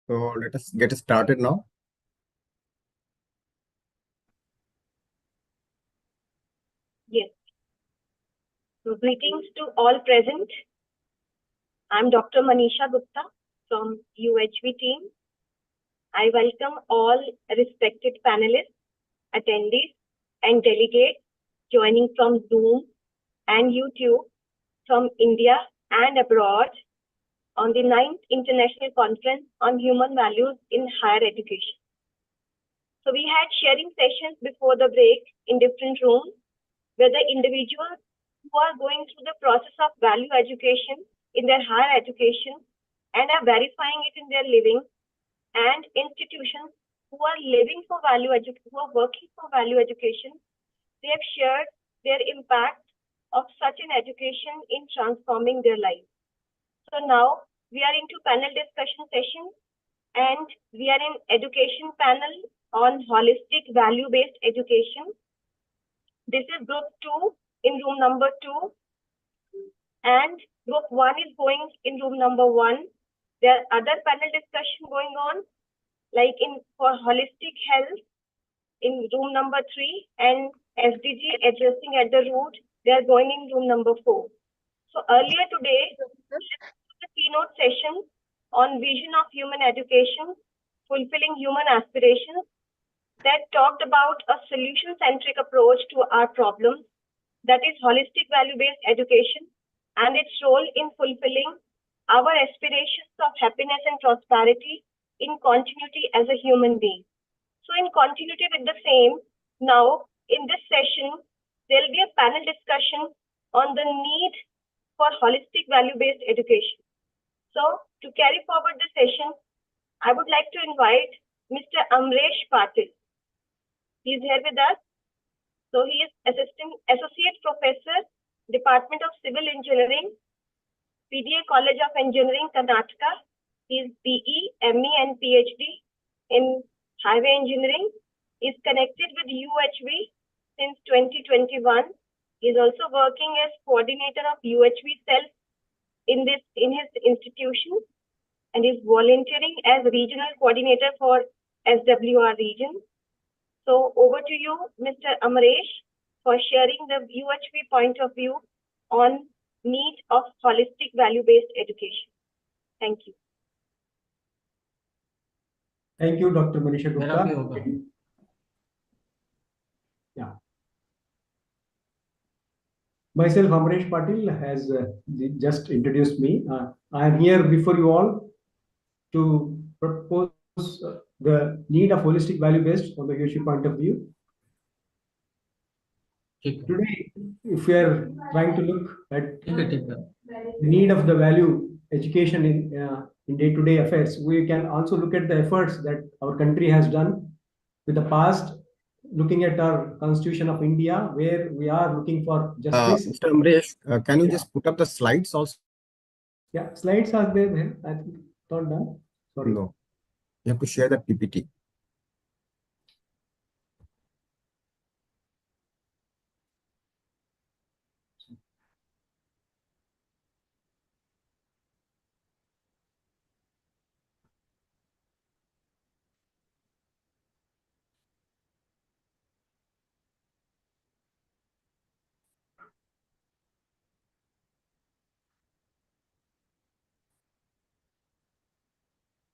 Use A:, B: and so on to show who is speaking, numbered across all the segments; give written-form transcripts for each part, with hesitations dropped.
A: So let us get started now.
B: Yes. So greetings to all present. I'm Dr. Manisha Gupta from UHV team. I welcome all respected panelists, attendees, and delegates joining from Zoom and YouTube from India and abroad on the 9th International Conference on Human Values in Higher Education. So we had sharing sessions before the break in different rooms where the individuals who are going through the process of value education in their higher education and are verifying it in their living, and institutions who are living for value education, who are working for value education, they have shared their impact of such an education in transforming their life. So now we are into panel discussion session, and we are in education panel on holistic value-based education. This is group 2 in room number 2, and group 1 is going in room number 1. There are other panel discussion going on, like for holistic health in room number 3, and SDG addressing at the root, they are going in room number 4. So earlier today, the keynote session on vision of human education, fulfilling human aspirations, that talked about a solution-centric approach to our problems, that is holistic value-based education, and its role in fulfilling our aspirations of happiness and prosperity in continuity as a human being. So in continuity with the same, now in this session, there will be a panel discussion on the need for holistic value-based education. So to carry forward the session, I would like to invite Mr. Amresh Patil. He is here with us. So he is Associate Professor, Department of Civil Engineering, PDA College of Engineering, Karnataka. He is BE, ME and PhD in Highway Engineering. He is connected with UHV since 2021. He is also working as coordinator of UHV cell in his institution, and is volunteering as regional coordinator for SWR region. So over to you, Mr. Amresh, for sharing the UHV point of view on need of holistic value-based education. Thank you.
C: Thank you, Dr. Manisha Gupta. Yeah. Myself, Amresh Patil, has just introduced me. I am here before you all to propose the need of holistic value-based from the UHV point of view. Today, if we are trying to look at the need of the value education in day-to-day affairs, we can also look at the efforts that our country has done with the past, looking at our Constitution of India, where we are looking for justice.
A: Mr. Amresh, can you just put up the slides also?
C: Yeah, slides are there. I think not done. Sorry.
A: No, you have to share the PPT.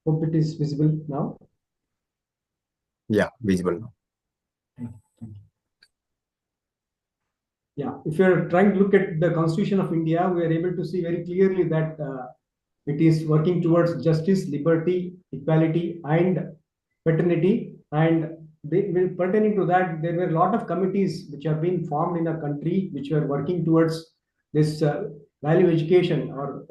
C: Hope it is visible now.
A: Yeah, visible now.
C: Thank you. Yeah, if you're trying to look at the Constitution of India, we are able to see very clearly that it is working towards justice, liberty, equality, and fraternity. And pertaining to that, there were a lot of committees which have been formed in our country, which were working towards this value education, or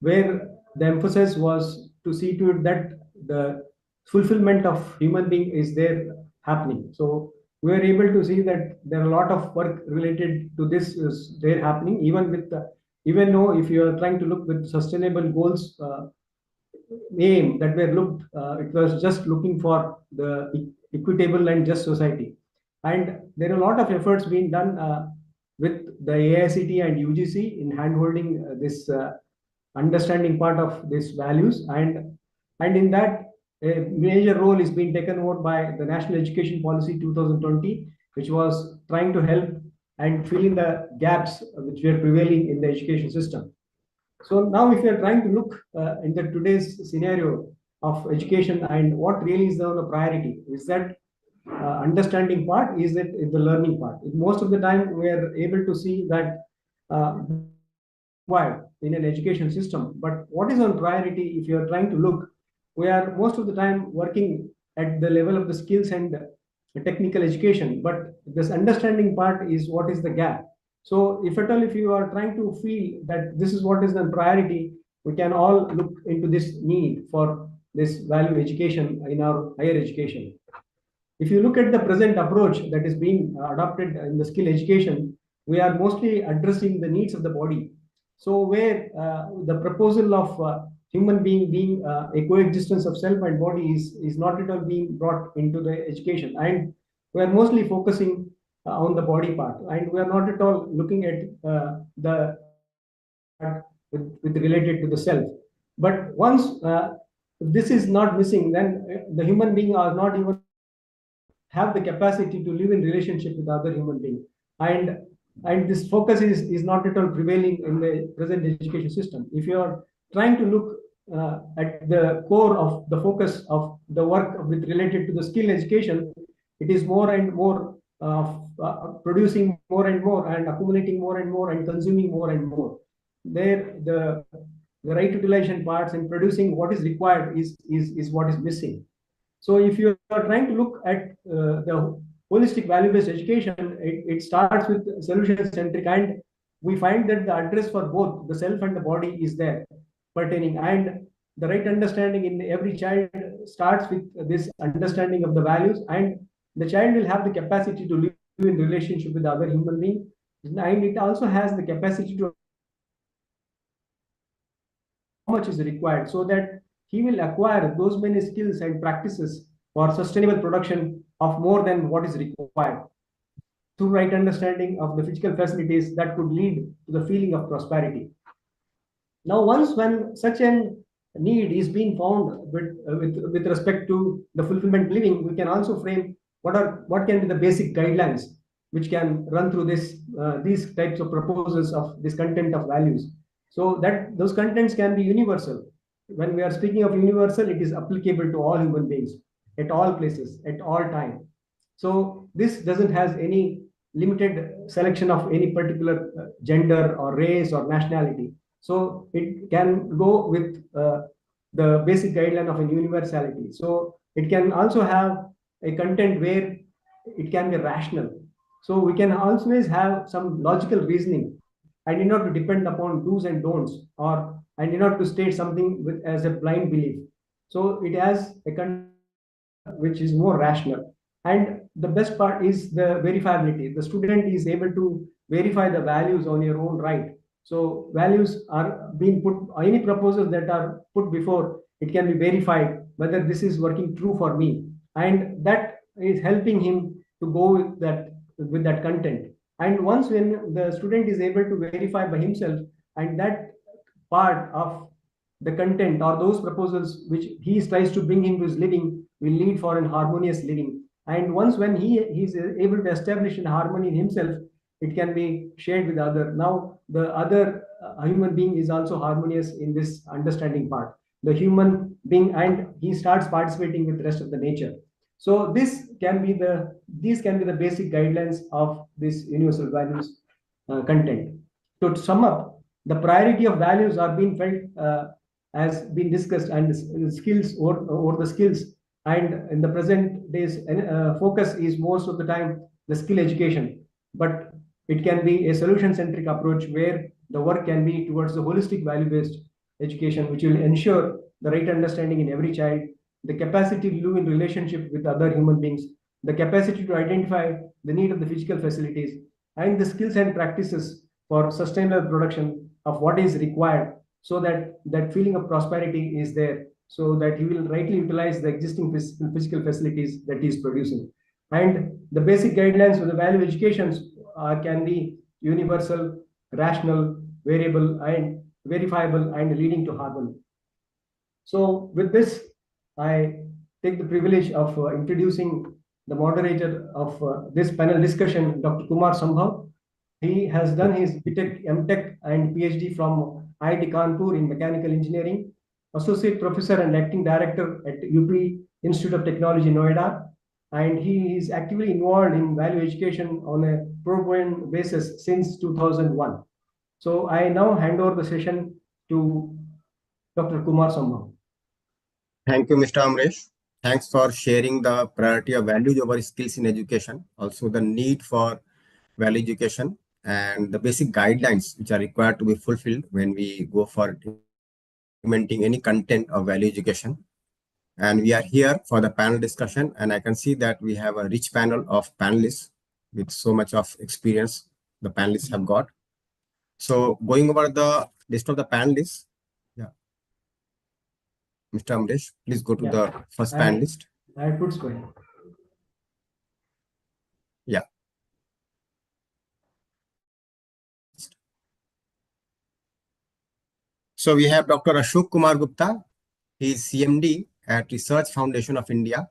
C: where the emphasis was to see to it that the fulfillment of human being is there happening. So we are able to see that there are a lot of work related to this is there happening, even with even though if you are trying to look with sustainable goals aim that were looked, it was just looking for the equitable and just society. And there are a lot of efforts being done with the AICT and UGC in handholding this understanding part of these values, and in that a major role is being taken over by the National Education Policy 2020, which was trying to help and fill in the gaps which were prevailing in the education system. So now if you are trying to look in the today's scenario of education and what really is the priority, is that understanding part, is it the learning part? Most of the time we are able to see that required in an education system, but what is on priority if you are trying to look, we are most of the time working at the level of the skills and the technical education, but this understanding part is what is the gap. So if at all, if you are trying to feel that this is what is the priority, we can all look into this need for this value education in our higher education. If you look at the present approach that is being adopted in the skill education, we are mostly addressing the needs of the body. So where the proposal of human being a coexistence of self and body is not at all being brought into the education, and we are mostly focusing on the body part, and we are not at all looking at the with related to the self. But once this is not missing, then the human being are not even have the capacity to live in relationship with other human being, and this focus is not at all prevailing in the present education system. If you are trying to look at the core of the focus of the work with related to the skill education, it is more and more producing more and more and accumulating more and more and consuming more and more. There the right utilization parts and producing what is required is what is missing. So if you are trying to look at the holistic value-based education, it starts with solution-centric, and we find that the address for both the self and the body is there pertaining, and the right understanding in every child starts with this understanding of the values, and the child will have the capacity to live in relationship with other human being, and it also has the capacity to how much is required, so that he will acquire those many skills and practices for sustainable production of more than what is required through right understanding of the physical facilities that could lead to the feeling of prosperity. Now, once when such a need is being found with respect to the fulfillment living, we can also frame what can be the basic guidelines which can run through these types of proposals of this content of values, so that those contents can be universal. When we are speaking of universal, it is applicable to all human beings at all places at all time. So this doesn't has any limited selection of any particular gender or race or nationality. So it can go with the basic guideline of a universality. So it can also have a content where it can be rational. So we can always have some logical reasoning, and not to depend upon do's and don'ts, or and not to state something as a blind belief. So it has a content which is more rational. And the best part is the verifiability. The student is able to verify the values on your own right. So values are being put, any proposals that are put before, it can be verified whether this is working true for me. And that is helping him to go with that content. And once when the student is able to verify by himself, and that part of the content or those proposals which he tries to bring into his living will lead for an harmonious living. And once when he is able to establish an harmony in himself, it can be shared with other. Now the other human being is also harmonious in this understanding part, the human being, and he starts participating with the rest of the nature. So these can be the basic guidelines of this universal values content. To sum up, the priority of values are being felt has been discussed, and skills or the skills, and in the present days focus is most of the time the skill education, but it can be a solution centric approach where the work can be towards the holistic value based education, which will ensure the right understanding in every child, the capacity to live in relationship with other human beings, the capacity to identify the need of the physical facilities, and the skills and practices for sustainable production of what is required, so that that feeling of prosperity is there, so that he will rightly utilize the existing physical facilities that he is producing. And the basic guidelines for the value educations can be universal, rational, variable, and verifiable, and leading to harmony. So with this, I take the privilege of introducing the moderator of this panel discussion, Dr. Kumar Sambhav. He has done his BTech, MTech, and PhD from IIT Kanpur in Mechanical Engineering, Associate Professor and Acting Director at UP Institute of Technology, Noida. And he is actively involved in value education on a pro bono basis since 2001. So I now hand over the session to Dr. Kumar Sambhav.
A: Thank you, Mr. Amresh. Thanks for sharing the priority of values over skills in education, also the need for value education and the basic guidelines which are required to be fulfilled when we go for implementing any content of value education. And we are here for the panel discussion, and I can see that we have a rich panel of panelists with so much of experience the panelists have got. So going over the list of the panelists, yeah. Mr. Amresh, please go to the first panelist.
C: I put square.
A: Yeah. So we have Dr. Ashok Kumar Gupta. He is CMD at Research Foundation of India,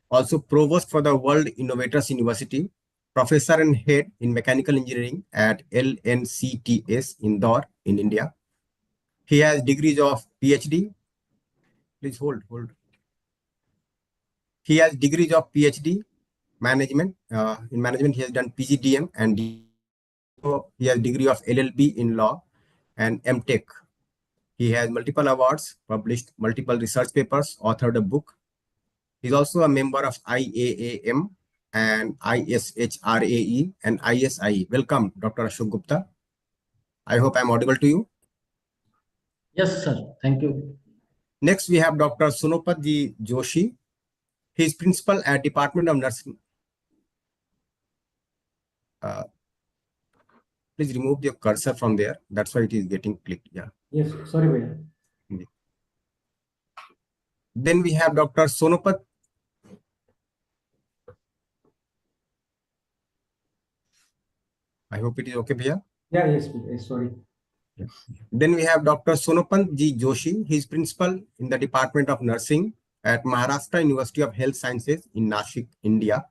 A: also Provost for the World Innovators University, Professor and Head in Mechanical Engineering at LNCTS Indore in India. He has degrees of PhD. Please hold. He has degrees of PhD management. In management, he has done PGDM and he has degree of LLB in law and MTech. He has multiple awards, published multiple research papers, authored a book. He's also a member of IAAM and ISHRAE and ISIE. Welcome, Dr. Ashok Gupta. I hope I'm audible to you.
D: Yes, sir. Thank you.
A: Next, we have Dr. Sonopat Ji Joshi. He is principal at Department of Nursing. Please remove your cursor from there. That's why it is getting clicked. Yeah.
C: Yes, sorry, Bhaiya.
A: Then we have Dr. Sonopat. I hope it is okay, Bhaiya.
C: Yeah, yes, sorry.
A: Then we have Dr. Sonopant Ji Joshi. He is principal in the Department of Nursing at Maharashtra University of Health Sciences in Nashik, India.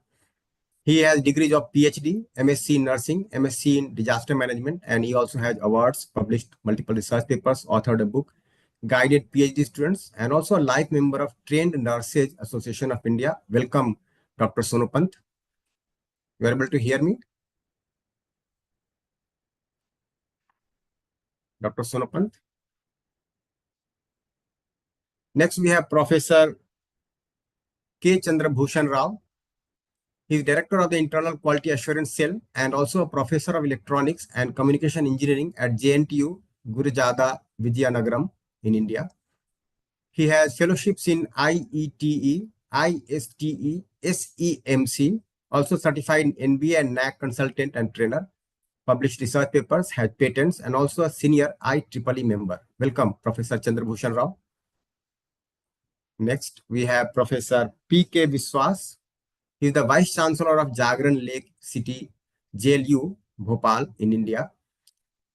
A: He has degrees of PhD, MSc in Nursing, MSc in Disaster Management, and he also has awards, published multiple research papers, authored a book, guided PhD students, and also a life member of Trained Nurses Association of India. Welcome, Dr. Sonopant. You are able to hear me? Dr. Sonopant. Next, we have Professor K. Chandrabhushan Rao. He is Director of the Internal Quality Assurance Cell and also a Professor of Electronics and Communication Engineering at JNTU, Gurujada Vizianagaram in India. He has fellowships in IETE, ISTE, SEMC, also certified in NBA and NAC consultant and trainer, published research papers, has patents, and also a senior IEEE member. Welcome, Professor Chandrabhushan Rao. Next, we have Professor P.K. Viswas. He is the Vice Chancellor of Jagran Lake City, JLU, Bhopal in India.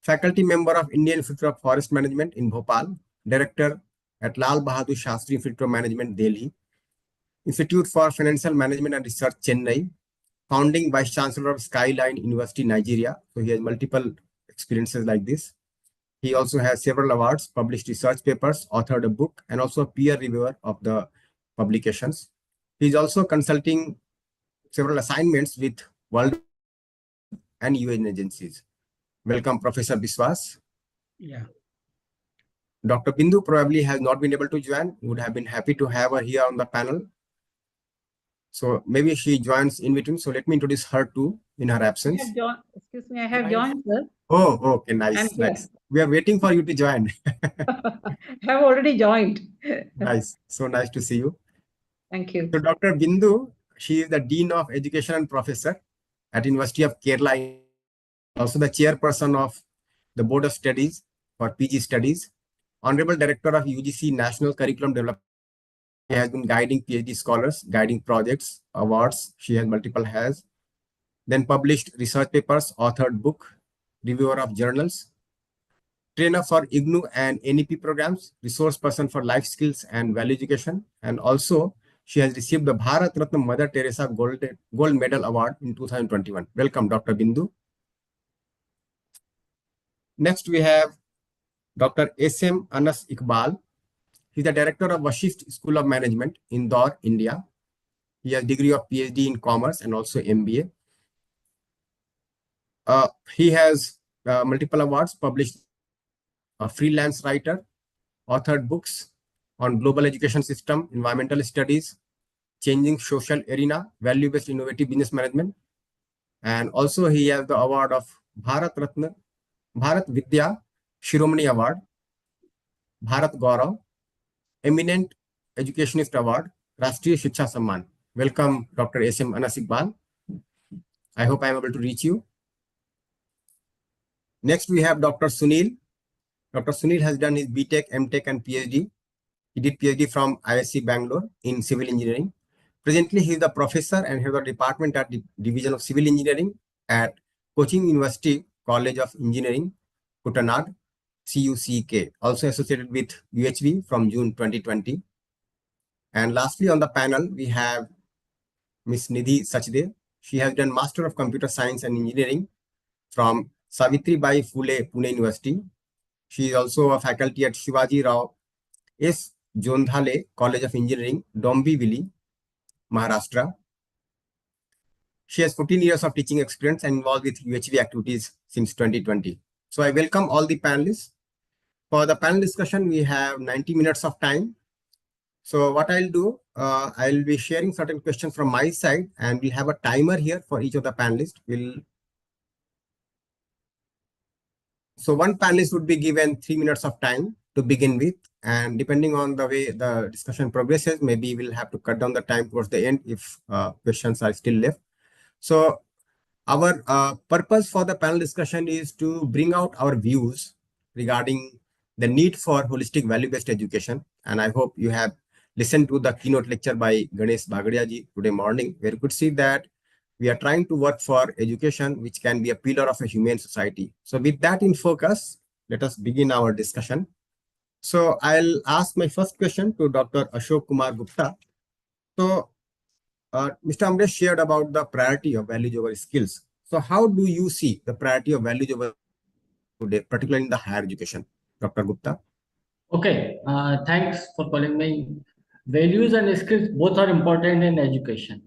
A: Faculty member of Indian Institute of Forest Management in Bhopal. Director at Lal Bahadur Shastri Institute of Management, Delhi. Institute for Financial Management and Research, Chennai. Founding Vice Chancellor of Skyline University, Nigeria. So he has multiple experiences like this. He also has several awards, published research papers, authored a book, and also a peer reviewer of the publications. He is also consulting several assignments with World and UN agencies. Welcome, Professor Biswas.
D: Yeah.
A: Dr. Bindu probably has not been able to join. We would have been happy to have her here on the panel. So maybe she joins in between. So let me introduce her too in her absence.
E: Excuse me, I have joined, sir.
A: Oh, okay, nice, nice. We are waiting for you to join.
E: I have already joined.
A: Nice, so nice to see you.
E: Thank you.
A: So Dr. Bindu, she is the Dean of Education and Professor at University of Kerala, also the Chairperson of the Board of Studies for PG Studies, Honorable Director of UGC National Curriculum Development. She has been guiding PhD scholars, guiding projects, awards. She has multiple has. Then published research papers, authored book, reviewer of journals, trainer for IGNU and NEP programs, resource person for life skills and value education. And also She has received the Bharat Ratna Mother Teresa Gold Medal Award in 2021. Welcome, Dr. Bindu. Next, we have Dr. S.M. Anas Iqbal. He is the director of Vashisht School of Management, Indore, India. He has degree of PhD in Commerce and also MBA. He has multiple awards, published a freelance writer, authored books on global education system, environmental studies, changing social arena, value-based innovative business management. And also he has the award of Bharat Ratna, Bharat Vidya Shiromani Award, Bharat Gaurav, Eminent Educationist Award, Rashtriya Shiksha Samman. Welcome, Dr. S.M. Anas Iqbal. I hope I am able to reach you. Next, we have Dr. Sunil. Dr. Sunil has done his BTech, MTech, and PhD. He did PhD from ISC Bangalore in civil engineering. Presently, he is the professor and head of the department at the Division of Civil Engineering at Cochin University College of Engineering, Kutanad, CUCK, also associated with UHV from June 2020. And lastly, on the panel, we have Ms. Nidhi Sachdev. She has done Master of Computer Science and Engineering from Savitribai Phule, Pune University. She is also a faculty at Shivaji Rao S. Jondhale College of Engineering, Dombivli, Maharashtra. She has 14 years of teaching experience and involved with UHV activities since 2020. So I welcome all the panelists. For the panel discussion, we have 90 minutes of time. So what I'll do, I'll be sharing certain questions from my side, and we'll have a timer here for each of the panelists. So one panelist would be given 3 minutes of time to begin with, and depending on the way the discussion progresses, maybe we'll have to cut down the time towards the end if questions are still left. So our purpose for the panel discussion is to bring out our views regarding the need for holistic value-based education. And I hope you have listened to the keynote lecture by Ganesh Bagadia ji today morning, where you could see that we are trying to work for education, which can be a pillar of a humane society. So with that in focus, let us begin our discussion. So I'll ask my first question to Dr. Ashok Kumar Gupta. So Mr. Amresh shared about the priority of values over skills. So how do you see the priority of values over today, particularly in the higher education? Dr. Gupta.
D: Okay, thanks for calling me. Values and skills both are important in education.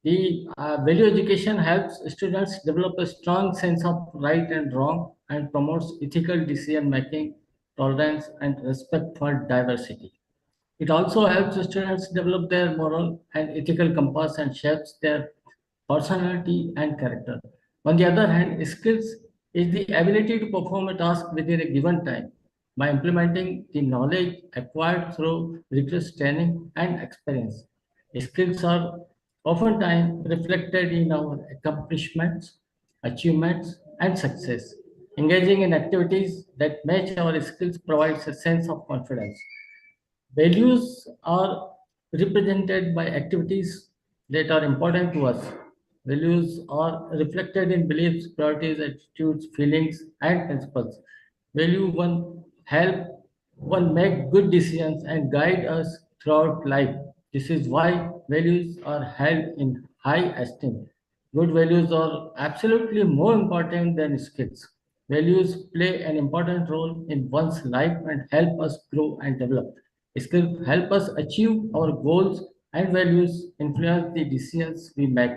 D: The value education helps students develop a strong sense of right and wrong and promotes ethical decision making, tolerance, and respect for diversity. It also helps students develop their moral and ethical compass and shapes their personality and character. On the other hand, skills is the ability to perform a task within a given time by implementing the knowledge acquired through rigorous training and experience. Skills are oftentimes reflected in our accomplishments, achievements, and success. Engaging in activities that match our skills provides a sense of confidence. Values are represented by activities that are important to us. Values are reflected in beliefs, priorities, attitudes, feelings, and principles. Value one help one make good decisions and guide us throughout life. This is why values are held in high esteem. Good values are absolutely more important than skills. Values play an important role in one's life and help us grow and develop. Skills help us achieve our goals, and values influence the decisions we make.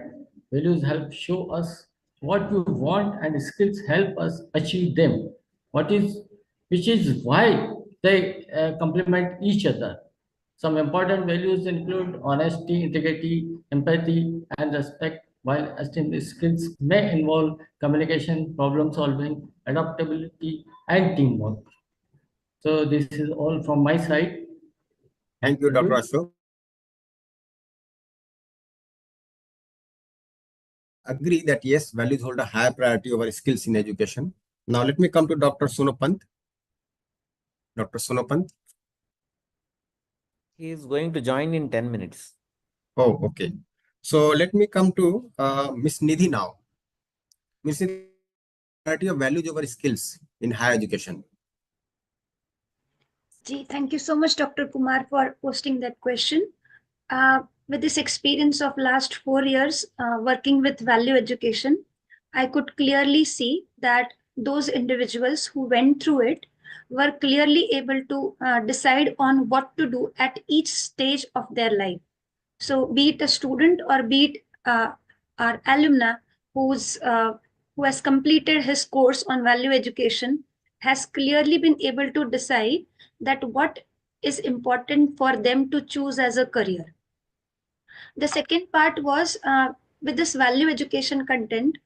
D: Values help show us what we want, and skills help us achieve them. What is, which is why they complement each other. Some important values include honesty, integrity, empathy, and respect, while esteemed skills may involve communication, problem solving, adaptability, and teamwork. So this is all from my side.
A: Thank you, Dr. Ashok. Agree that yes, values hold a higher priority over skills in education. Now let me come to Dr. Sonopant. Dr. Sonopant.
F: He is going to join in 10 minutes.
A: Oh, okay. So let me come to Ms. Nidhi now. Ms. Nidhi, priority of values over skills in higher education.
G: Thank you so much, Dr. Kumar, for posting that question. with this experience of last 4 years working with value education, I could clearly see that those individuals who went through it were clearly able to decide on what to do at each stage of their life. So be it a student or be it our alumna who has completed his course on value education has clearly been able to decide that what is important for them to choose as a career. The second part was with this value education content,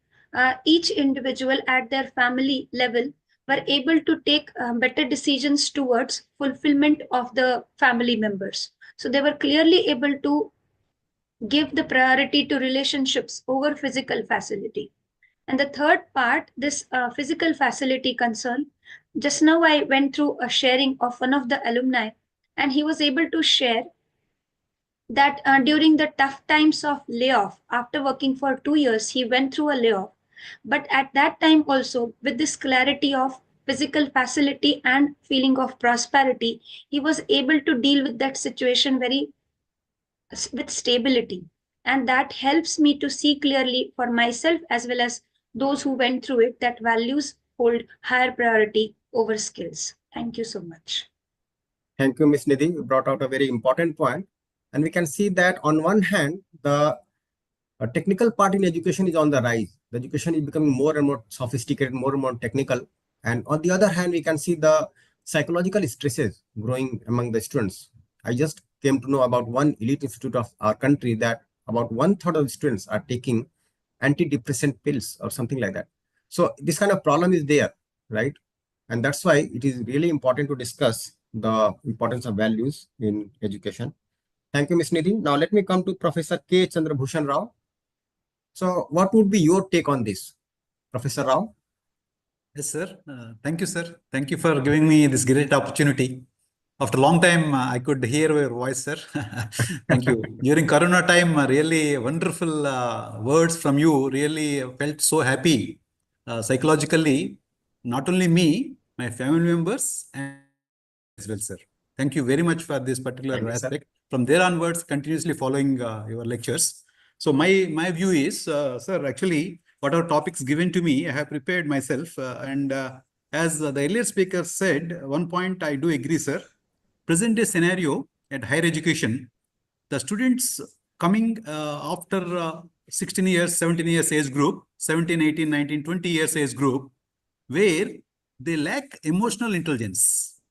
G: each individual at their family level were able to take better decisions towards fulfillment of the family members. So they were clearly able to give the priority to relationships over physical facility. And the third part, this physical facility concern, just now I went through a sharing of one of the alumni, and he was able to share that during the tough times of layoff, after working for 2 years, he went through a layoff. But at that time also, with this clarity of physical facility and feeling of prosperity, he was able to deal with that situation with stability. And that helps me to see clearly for myself as well as those who went through it that values hold higher priority over skills. Thank you so much.
A: Thank you, Ms. Nidhi. You brought out a very important point. And we can see that on one hand, the technical part in education is on the rise. The education is becoming more and more sophisticated, more and more technical. And on the other hand, we can see the psychological stresses growing among the students. I just came to know about one elite institute of our country that about 1/3 of the students are taking antidepressant pills or something like that. So this kind of problem is there, right? And that's why it is really important to discuss the importance of values in education. Thank you, Ms. Nidhi. Now let me come to Professor K. Chandrabhushan Rao. So what would be your take on this, Professor Rao?
H: Yes, sir. Thank you, sir. Thank you for giving me this great opportunity. After a long time, I could hear your voice, sir. Thank you. During Corona time, really wonderful words from you. Really felt so happy psychologically. Not only me, my family members, and as well, sir. Thank you very much for this particular aspect. From there onwards, continuously following your lectures. So my view is, sir, actually, whatever topics given to me, I have prepared myself. As the earlier speaker said, one point I do agree, sir. Present day scenario at higher education, the students coming after 16 years, 17 years age group, 17, 18, 19, 20 years age group, where they lack emotional intelligence.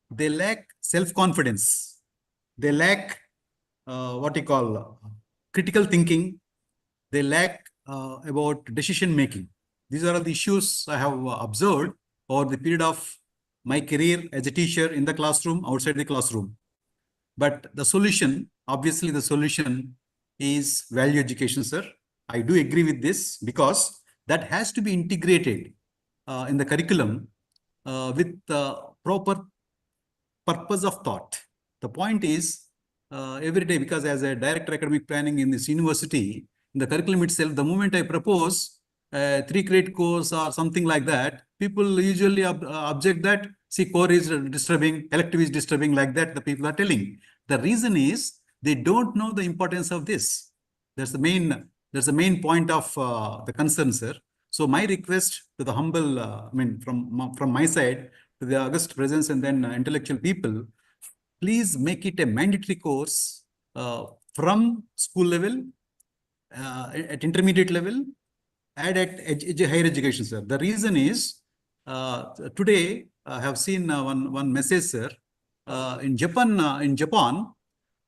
H: They lack self-confidence. They lack critical thinking. They lack about decision making. These are the issues I have observed over the period of my career as a teacher in the classroom, outside the classroom. But the solution, obviously the solution is value education, sir. I do agree with this because that has to be integrated in the curriculum with the proper purpose of thought. The point is every day, because as a director academic planning in this university, in the curriculum itself, the moment I propose 3-credit course or something like that, people usually object that, see, core is disturbing, elective is disturbing, like that the people are telling. The reason is they don't know the importance of this. That's the main point of the concern, sir. So my request to the humble, from my side, to the august presence and then intellectual people, please make it a mandatory course from school level, at intermediate level, and at higher education, sir. The reason is, today I have seen one message, sir. In Japan,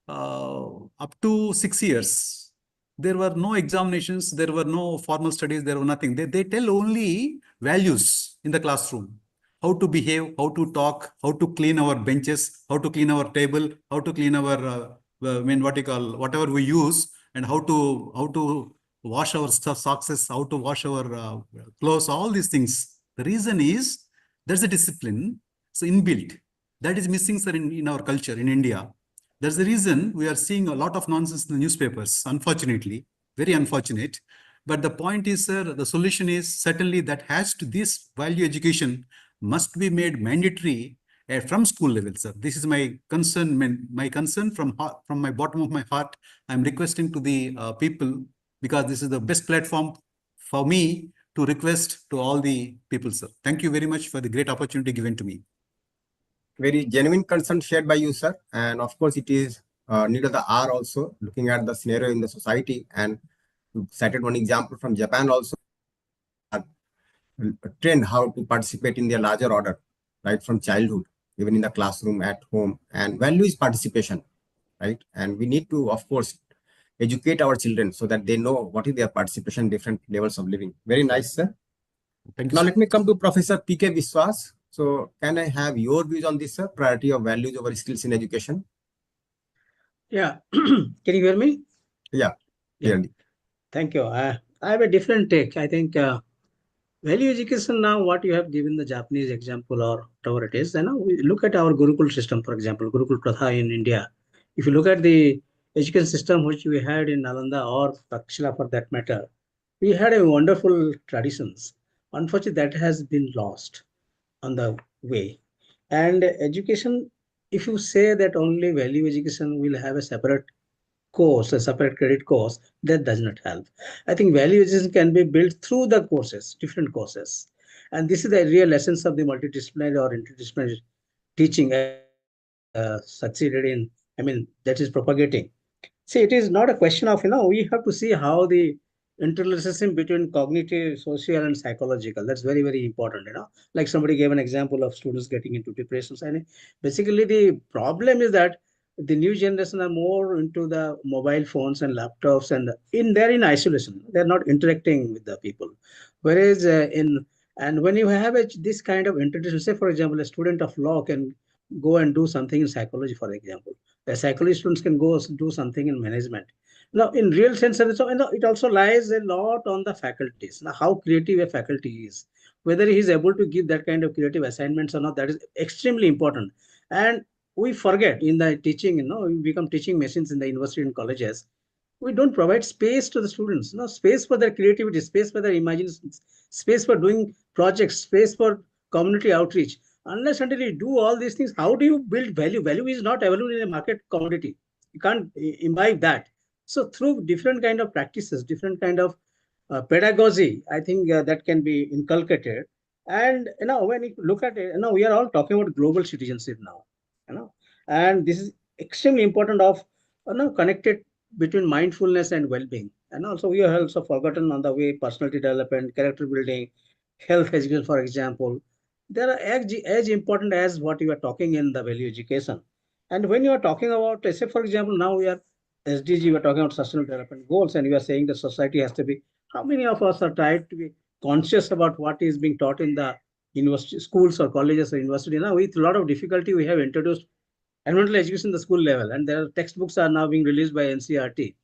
H: up to 6 years, there were no examinations, there were no formal studies, there were nothing. They tell only values in the classroom. How to behave, how to talk, how to clean our benches, how to clean our table, how to clean our, whatever we use, and how to wash our socks, how to wash our clothes, all these things. The reason is there's a discipline, so inbuilt. That is missing, sir, in our culture in India. That's the reason we are seeing a lot of nonsense in the newspapers, unfortunately, very unfortunate. But the point is, sir, the solution is certainly that this value education must be made mandatory from school level, sir. This is my concern. My concern from my bottom of my heart. I'm requesting to the people, because this is the best platform for me to request to all the people, sir. Thank you very much for the great opportunity given to me.
A: Very genuine concern shared by you, sir. And of course, it is need of the hour also, looking at the scenario in the society. And you cited one example from Japan also, trained how to participate in their larger order, right from childhood, even in the classroom, at home. And value is participation, right? And we need to, of course, educate our children so that they know what is their participation, different levels of living. Very nice, sir.
H: Thank you,
A: Now,
H: sir.
A: let me come to Professor P.K. Viswas. So, can I have your views on this, sir? Priority of values over skills in education?
I: Yeah. Can you hear me?
A: Yeah,
I: Yeah.
A: clearly.
I: Thank you. I have a different take. I think value education now, what you have given the Japanese example or whatever it is, we look at our Gurukul system, for example, Gurukul Pratha in India. If you look at the education system which we had in Nalanda or Takshila for that matter, we had a wonderful traditions. Unfortunately, that has been lost on the way. And education, if you say that only value education will have a separate course, a separate credit course, that does not help. I think value education can be built through the courses, different courses. And this is the real essence of the multidisciplinary or interdisciplinary teaching succeeded in, that is propagating. See, it is not a question of, we have to see how the interrelationship between cognitive, social, and psychological. That's very, very important. Like somebody gave an example of students getting into depressions. And basically, the problem is that the new generation are more into the mobile phones and laptops, and they're in isolation. They're not interacting with the people. Whereas when you have this kind of interdisciplinary, say for example, a student of law can go and do something in psychology, for example. The psychology students can go do something in management. Now, in real sense, it also lies a lot on the faculties. Now, how creative a faculty is, whether he is able to give that kind of creative assignments or not, that is extremely important. And we forget in the teaching, we become teaching machines in the university and colleges. We don't provide space to the students, space for their creativity, space for their imagination, space for doing projects, space for community outreach. Unless until you do all these things, how do you build value? Value is not available in a market commodity. You can't imbibe that. So through different kind of practices, different kind of pedagogy, I think that can be inculcated. And when you look at it, we are all talking about global citizenship now. And this is extremely important of connected between mindfulness and well-being. And also we have also forgotten on the way personality development, character building, health education, for example. They are as important as what you are talking in the value education. And when you are talking about, say, for example, now we are SDG, we are talking about sustainable development goals, and we are saying the society has to be, how many of us are tried to be conscious about what is being taught in the university, schools or colleges or university? Now, with a lot of difficulty, we have introduced environmental education at the school level, and their textbooks are now being released by NCERT.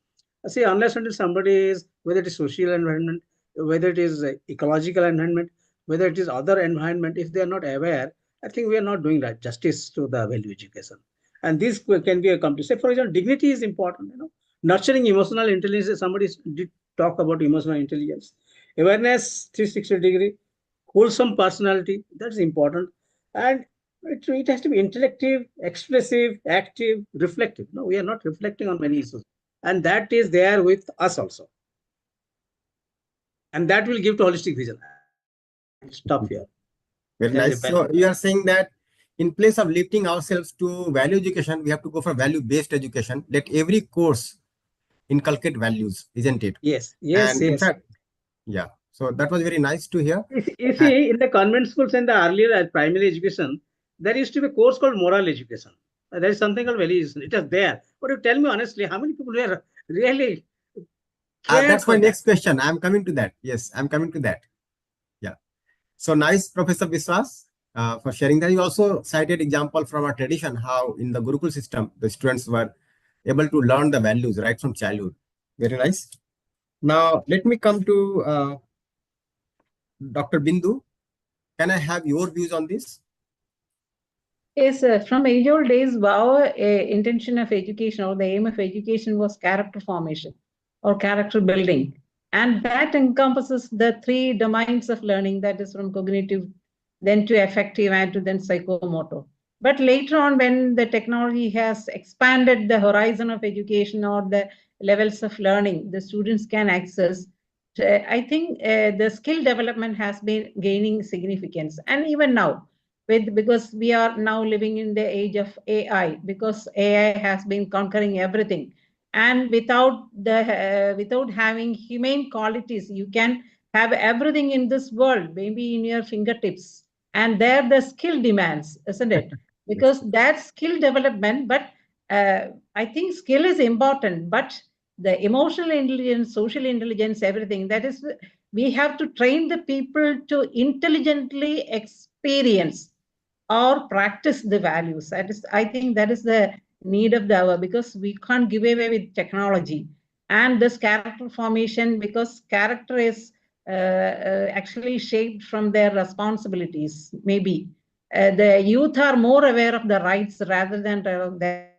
I: See, unless until somebody is, whether it is social environment, whether it is ecological environment, whether it is other environment, if they are not aware, I think we are not doing right justice to the value education. And this can be accomplished. Say, for example, dignity is important. Nurturing emotional intelligence. Somebody did talk about emotional intelligence. Awareness, 360-degree, wholesome personality. That's important. And it has to be intellective, expressive, active, reflective. No, we are not reflecting on many issues. And that is there with us also. And that will give to holistic vision. Stop here.
A: Very nice. So you are saying that in place of lifting ourselves to value education, we have to go for value-based education. Let every course inculcate values, isn't it?
I: Yes,
A: And in fact, yeah. So that was very nice to hear.
I: You see, in the convent schools and the earlier primary education, there used to be a course called moral education. There is something called value education. It was there. But you tell me honestly, how many people were really
A: that's my next question. I'm coming to that. Yes, I'm coming to that. Yeah. So nice, Professor Viswas, for sharing that. You also cited example from our tradition, how in the Gurukul system, the students were able to learn the values right from childhood. Very nice. Now, let me come to Dr. Bindu. Can I have your views on this?
E: Yes, from age old days, our intention of education or the aim of education was character formation or character building. And that encompasses the three domains of learning, that is from cognitive, then to affective, and to then psychomotor. But later on, when the technology has expanded the horizon of education or the levels of learning the students can access, I think the skill development has been gaining significance. And even now, because we are now living in the age of AI, because AI has been conquering everything. And without having humane qualities, you can have everything in this world, maybe in your fingertips. And there the skill demands, isn't it? Because that's skill development. But I think skill is important, but the emotional intelligence, social intelligence, everything, that is, we have to train the people to intelligently experience or practice the values. That is, I think that is the need of the hour, because we can't give away with technology. And this character formation, because character is actually shaped from their responsibilities, maybe. The youth are more aware of the rights rather than their responsibilities,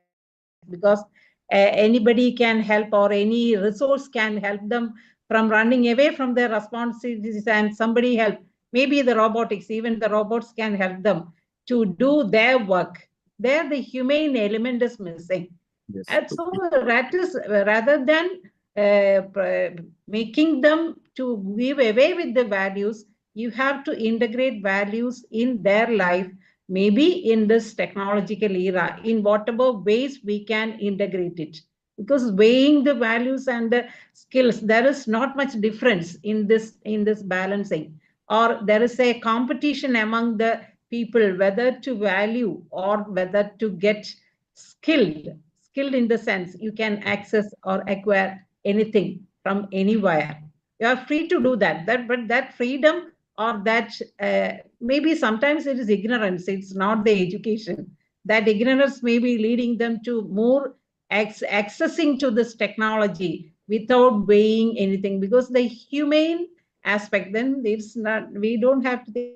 E: because anybody can help, or any resource can help them from running away from their responsibilities, and somebody help. Maybe the robotics, even the robots can help them to do their work. There, the humane element is missing.
A: Yes.
E: And so that is, rather than making them to give away with the values, you have to integrate values in their life, maybe in this technological era, in whatever ways we can integrate it. Because weighing the values and the skills, there is not much difference in this balancing, or there is a competition among the people whether to value or whether to get skilled in the sense you can access or acquire anything from anywhere. You are free to do that, but that freedom, or that maybe sometimes it is ignorance, it's not the education. That ignorance may be leading them to more accessing to this technology without weighing anything, because the humane aspect, then it's not, we don't have to think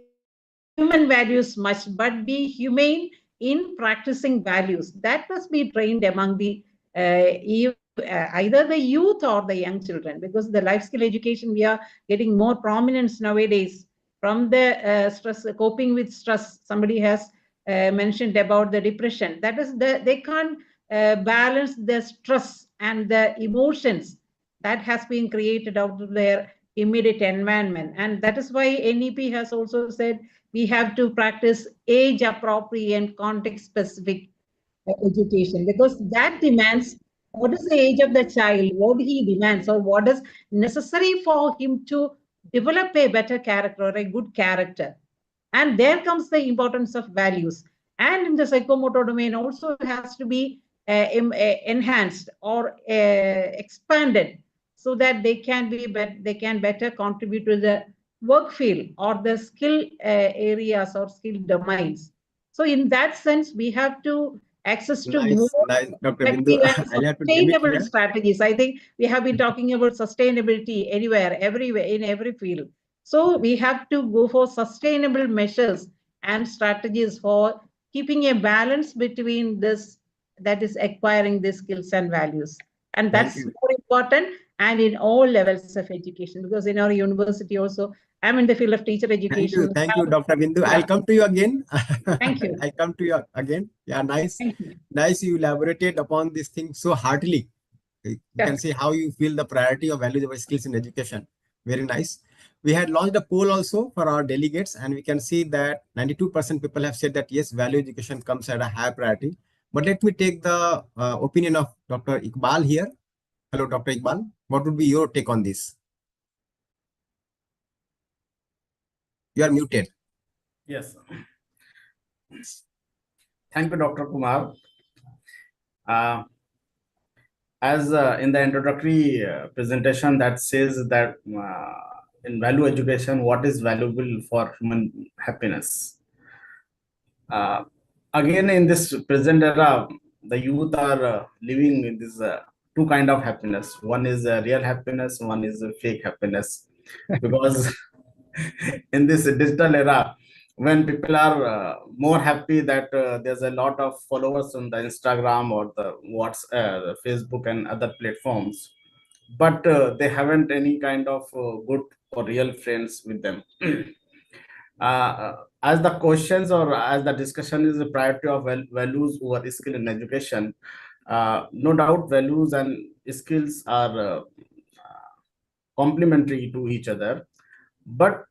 E: about human values much, but be humane in practicing values. That must be trained among the either the youth or the young children, because the life skill education, we are getting more prominence nowadays from the stress, coping with stress. Somebody has mentioned about the depression. That is, they can't balance the stress and the emotions that has been created out of their immediate environment. And that is why NEP has also said we have to practice age appropriate, context specific education, because that demands what is the age of the child, what he demands, or what is necessary for him to develop a better character or a good character. And there comes the importance of values. And in the psychomotor domain also has to be enhanced or expanded, so that they can better contribute to the work field or the skill areas or skill domains. So in that sense, we have to access to
A: Nice,
E: more
A: nice, Dr. Bindu.
E: effective and
A: I'll have to name it
E: sustainable
A: here.
E: strategies. I think we have been talking about sustainability anywhere, everywhere, in every field. So we have to go for sustainable measures and strategies for keeping a balance between this, that is acquiring the skills and values. And
A: Thank
E: that's
A: you.
E: more important, and in all levels of education, because in our university also, I'm in the field of teacher education.
A: Thank you, Dr. Bindu.
E: Yeah.
A: I'll come to you again.
E: Thank you.
A: I'll come to you again. Yeah, nice.
E: Thank you.
A: Nice, you elaborated upon this thing so heartily. You can see how you feel the priority of valuable skills in education. Very nice. We had launched a poll also for our delegates, and we can see that 92% people have said that yes, value education comes at a high priority. But let me take the opinion of Dr. Iqbal here. Hello, Dr. Iqbal. What would be your take on this? You are muted.
J: Yes. Thank you, Dr. Kumar. As in the introductory presentation that says that in value education, what is valuable for human happiness? Again, in this present era, the youth are living in this two kind of happiness. One is real happiness, one is fake happiness. Because in this digital era, when people are more happy that there's a lot of followers on the Instagram or the WhatsApp, the Facebook and other platforms, but they haven't any kind of good or real friends with them. as the questions or as the discussion is the priority of values over skill in education, no doubt values and skills are complementary to each other, but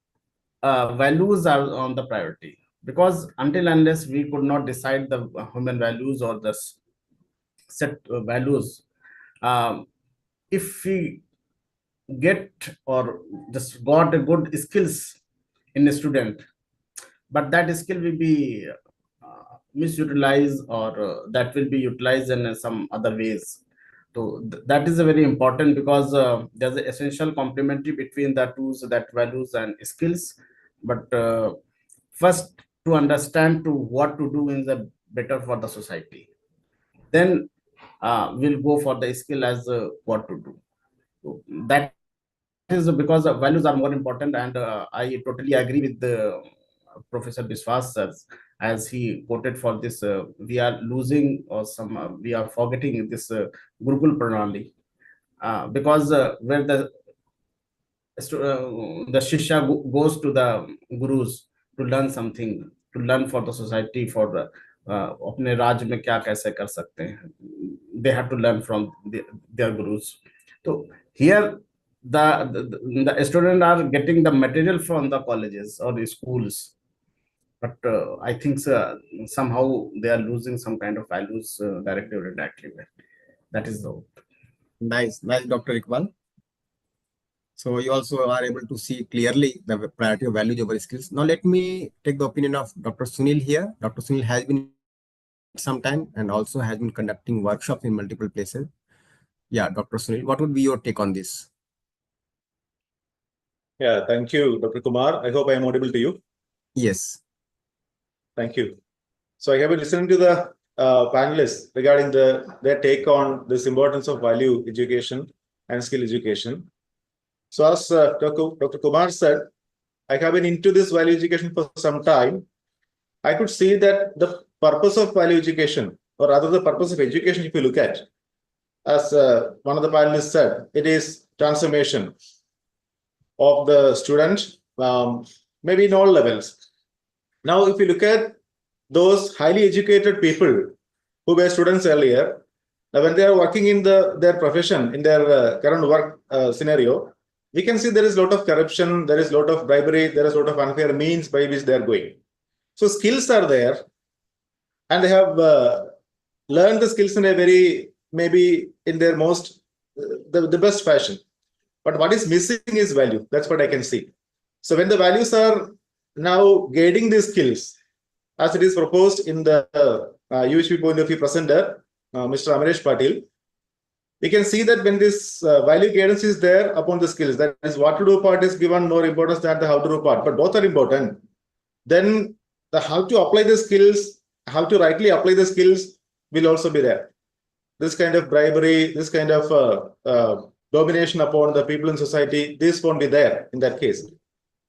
J: values are on the priority, because until unless we could not decide the human values or the set values, um, if we get or just got a good skills in a student, but that skill will be misutilized, or that will be utilized in some other ways. So that is a very important, because there's an essential complementary between the two, so that values and skills. But first, to understand to what to do in the better for the society, then we'll go for the skill as what to do. So that is because values are more important, and I totally agree with the Professor Biswas sir, as he quoted for this. We are losing, or we are forgetting this Gurukul Pranali, because where the shishya goes to the gurus to learn something, to learn for the society, for अपने राज्य में क्या कैसे कर सकते हैं, they have to learn from their gurus. So here the students are getting the material from the colleges or the schools, but I think somehow they are losing some kind of values directly or indirectly. That is the
A: Nice, Dr. Iqbal. So you also are able to see clearly the priority of values over skills. Now let me take the opinion of Dr. Sunil here. Dr. Sunil has been some time and also has been conducting workshops in multiple places. Yeah, Dr. Sunil, what would be your take on this?
K: Yeah, thank you, Dr. Kumar. I hope I am audible to you.
A: Yes.
K: Thank you. So I have been listening to the panelists regarding their take on this importance of value education and skill education. So as Dr. Kumar said, I have been into this value education for some time. I could see that the purpose of value education, or rather the purpose of education, if you look at, as one of the panelists said, it is transformation of the student, maybe in all levels. Now, if you look at those highly educated people who were students earlier, now when they are working in their profession, in their current work scenario, we can see there is a lot of corruption, there is a lot of bribery, there is a lot of unfair means by which they are going. So skills are there, and they have learned the skills in a very, maybe in their most, the best fashion. But what is missing is value. That's what I can see. So when the values are now guiding these skills, as it is proposed in the UHP point of view presenter, Mr. Amaresh Patil, we can see that when this value guidance is there upon the skills, that is what to do part is given more importance than the how to do part, but both are important. Then the how to apply the skills, how to rightly apply the skills will also be there. This kind of bribery, this kind of domination upon the people in society, this won't be there in that case.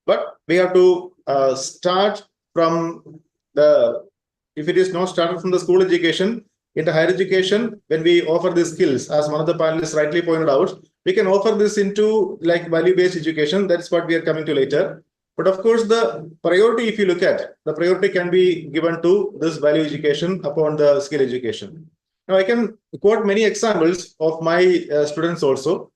K: But we have to start from if it is not started from the school education, into higher education, when we offer these skills, as one of the panelists rightly pointed out, we can offer this into like value-based education. That's what we are coming to later. But of course, the priority, if you look at, the priority can be given to this value education upon the skill education. Now, I can quote many examples of my students also.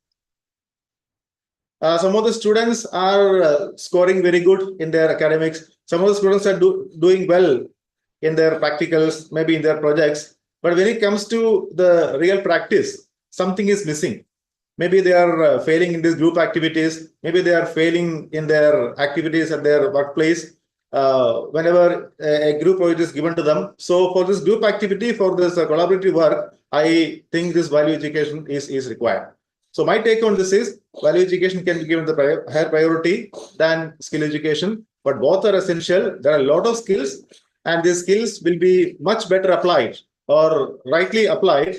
K: Some of the students are scoring very good in their academics. Some of the students are doing well in their practicals, maybe in their projects. But when it comes to the real practice, something is missing. Maybe they are failing in these group activities. Maybe they are failing in their activities at their workplace. Whenever a group project is given to them. So for this group activity, for this collaborative work, I think this value education is required. So my take on this is value education can be given the higher priority than skill education, but both are essential. There are a lot of skills, and these skills will be much better applied or rightly applied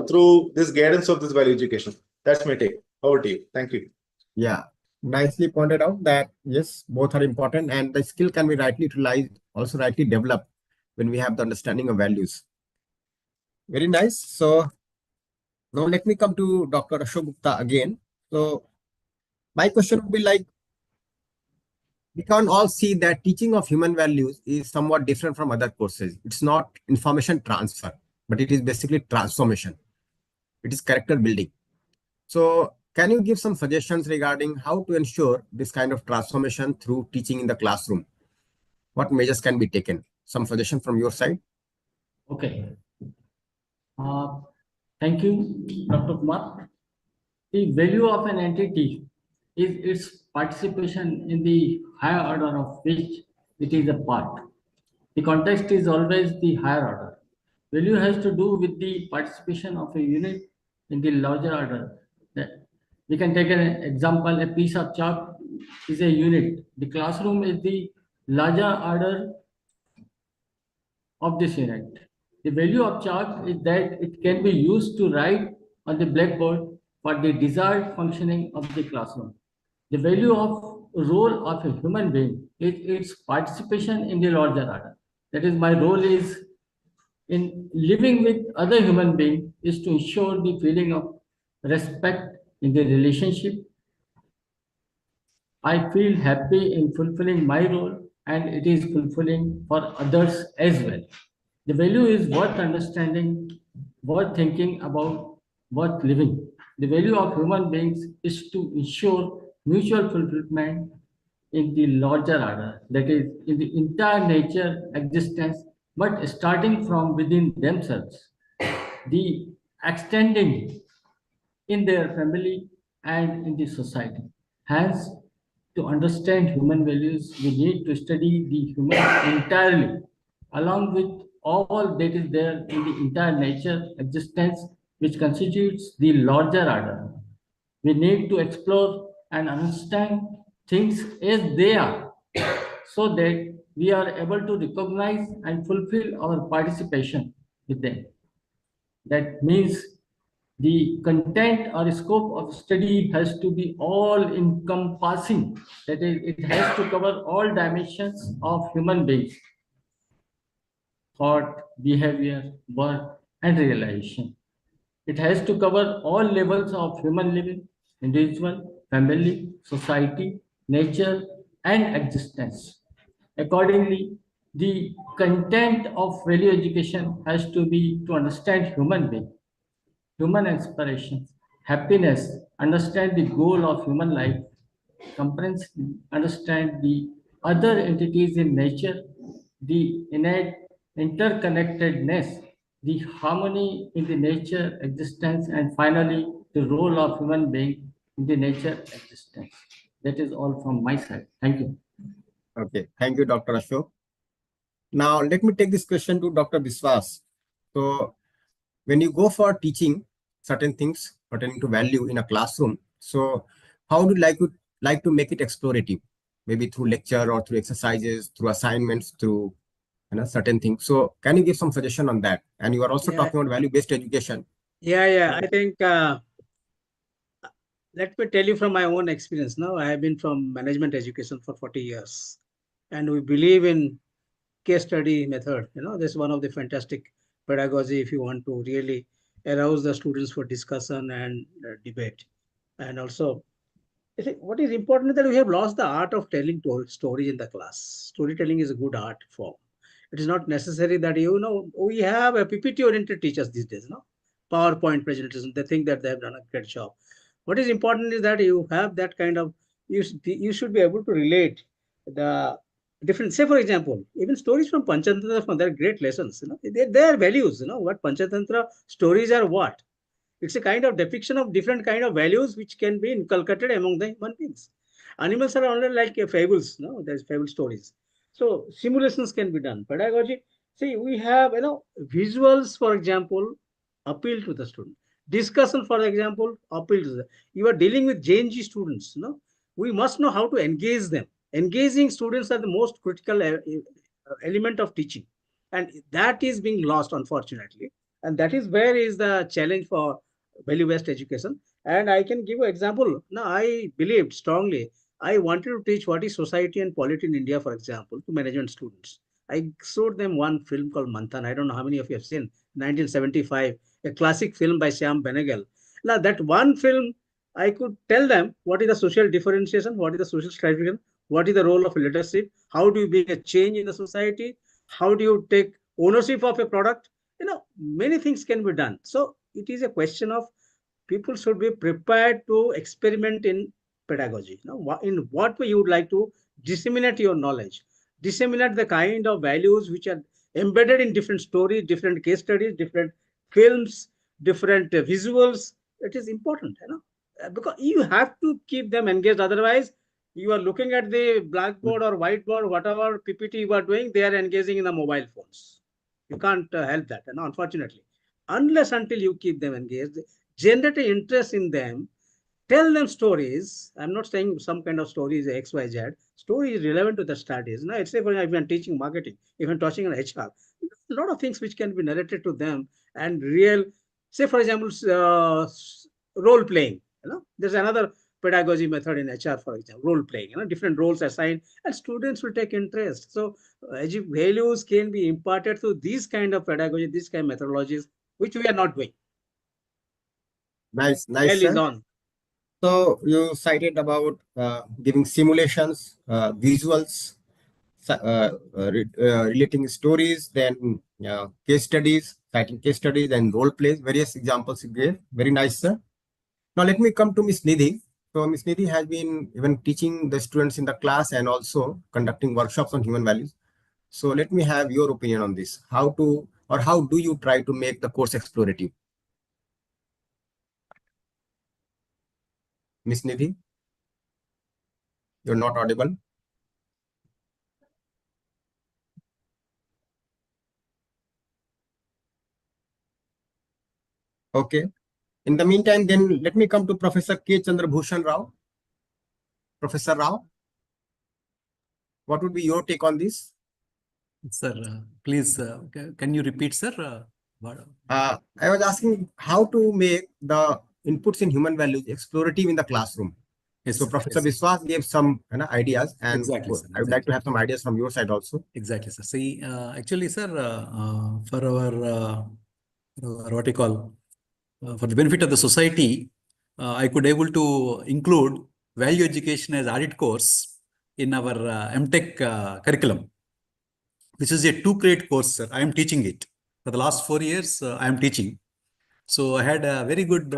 K: through this guidance of this value education. That's my take. Over to you. Thank you.
A: Yeah, nicely pointed out that yes, both are important, and the skill can be rightly utilized, also rightly developed when we have the understanding of values. Very nice. So now let me come to Dr. Ashok Gupta again. So my question would be like, we can all see that teaching of human values is somewhat different from other courses. It's not information transfer, but it is basically transformation. It is character building. So can you give some suggestions regarding how to ensure this kind of transformation through teaching in the classroom? What measures can be taken? Some suggestion from your side?
D: Okay. Thank you, Dr. Kumar. The value of an entity is its participation in the higher order of which it is a part. The context is always the higher order. Value has to do with the participation of a unit in the larger order. We can take an example, a piece of chalk is a unit. The classroom is the larger order of this unit. The value of chalk is that it can be used to write on the blackboard for the desired functioning of the classroom. The value of role of a human being is its participation in the larger order. That is, my role is in living with other human beings is to ensure the feeling of respect in the relationship. I feel happy in fulfilling my role and it is fulfilling for others as well. The value is worth understanding, worth thinking about, worth living. The value of human beings is to ensure mutual fulfillment in the larger order, that is, in the entire nature existence, but starting from within themselves, the extending in their family and in the society. Hence, to understand human values, we need to study the human entirely, along with all that is there in the entire nature existence, which constitutes the larger order. We need to explore and understand things as they are, so that we are able to recognize and fulfill our participation with them. That means the content or scope of study has to be all encompassing. That is, it has to cover all dimensions of human beings: thought, behavior, work, and realization. It has to cover all levels of human living, individual, family, society, nature, and existence. Accordingly, the content of value education has to be to understand human being, human aspirations, happiness, understand the goal of human life, comprehensively understand the other entities in nature, the innate interconnectedness, the harmony in the nature existence, and finally the role of human being in the nature existence. That is all from my side. Thank you.
A: Okay, thank you, Dr. Ashok. Now, let me take this question to Dr. Biswas. So, when you go for teaching certain things pertaining to value in a classroom, so how would you like to make it explorative? Maybe through lecture or through exercises, through assignments, through certain things. So, can you give some suggestion on that? And you are also talking about value-based education.
I: Yeah. I think let me tell you from my own experience. Now, I have been from management education for 40 years, and we believe in case study method. This is one of the fantastic pedagogy if you want to really arouse the students for discussion and debate. And also, I think what is important is that we have lost the art of telling stories in the class. Storytelling is a good art form. It is not necessary that, we have a PPT-oriented teachers these days, PowerPoint presentation. They think that they have done a great job. What is important is that you have that kind of, you should be able to relate the different, say for example, even stories from Panchatantra, they're great lessons, they are values, what Panchatantra stories are what? It's a kind of depiction of different kind of values which can be inculcated among the human beings. Animals are only like fables, there's fable stories. So simulations can be done. Pedagogy, see, we have, visuals, for example, appeal to the student. Discussion, for example, appeal to the, you are dealing with JNG students, we must know how to engage them. Engaging students are the most critical element of teaching. And that is being lost, unfortunately. And that is where is the challenge for value-based education. And I can give an example. Now, I believed strongly, I wanted to teach what is society and polity in India, for example, to management students. I showed them one film called Manthan. I don't know how many of you have seen, 1975, a classic film by Shyam Benegal. Now, that one film, I could tell them what is the social differentiation, what is the social stratification, What is the role of leadership? How do you bring a change in the society? How do you take ownership of a product? Many things can be done. So it is a question of people should be prepared to experiment in pedagogy. In what way you would like to disseminate your knowledge, disseminate the kind of values which are embedded in different stories, different case studies, different films, different visuals. It is important, because you have to keep them engaged. Otherwise, you are looking at the blackboard or whiteboard, whatever PPT you are doing, they are engaging in the mobile phones. You can't help that, unfortunately. Unless until you keep them engaged, generate an interest in them, tell them stories. I'm not saying some kind of stories XYZ. Story is relevant to the studies. Now, say for example, if I'm teaching marketing, if I'm touching on HR, a lot of things which can be narrated to them and real. Say for example, role playing. There's another pedagogy method in HR, for example, role playing. Different roles assigned, and students will take interest. So, values can be imparted through these kind of pedagogy, these kind of methodologies, which we are not doing.
A: Nice,
I: Is
A: sir.
I: on.
A: So you cited about giving simulations, visuals, relating stories, then case studies, citing case studies, and role plays. Various examples you gave. Very nice, sir. Now let me come to Miss Nidhi. So Miss Nidhi has been even teaching the students in the class and also conducting workshops on human values. So let me have your opinion on this. How do you try to make the course explorative? Miss Nidhi, you're not audible. Okay. In the meantime, then let me come to Professor K. Chandrabhushan Rao. Professor Rao, what would be your take on this?
H: Sir, please, can you repeat, sir?
A: I was asking how to make the inputs in human values explorative in the classroom.
H: Yes,
A: so
H: sir,
A: Professor
H: yes.
A: Biswas gave some ideas, and
H: Exactly, sir,
A: I would like to have some ideas from your side also.
H: Exactly, sir. See, actually, sir, for our what you call, for the benefit of the society, I could able to include value education as added course in our MTech curriculum. This is a 2 credit course, sir. I am teaching it. For the last 4 years, I am teaching. So I had very good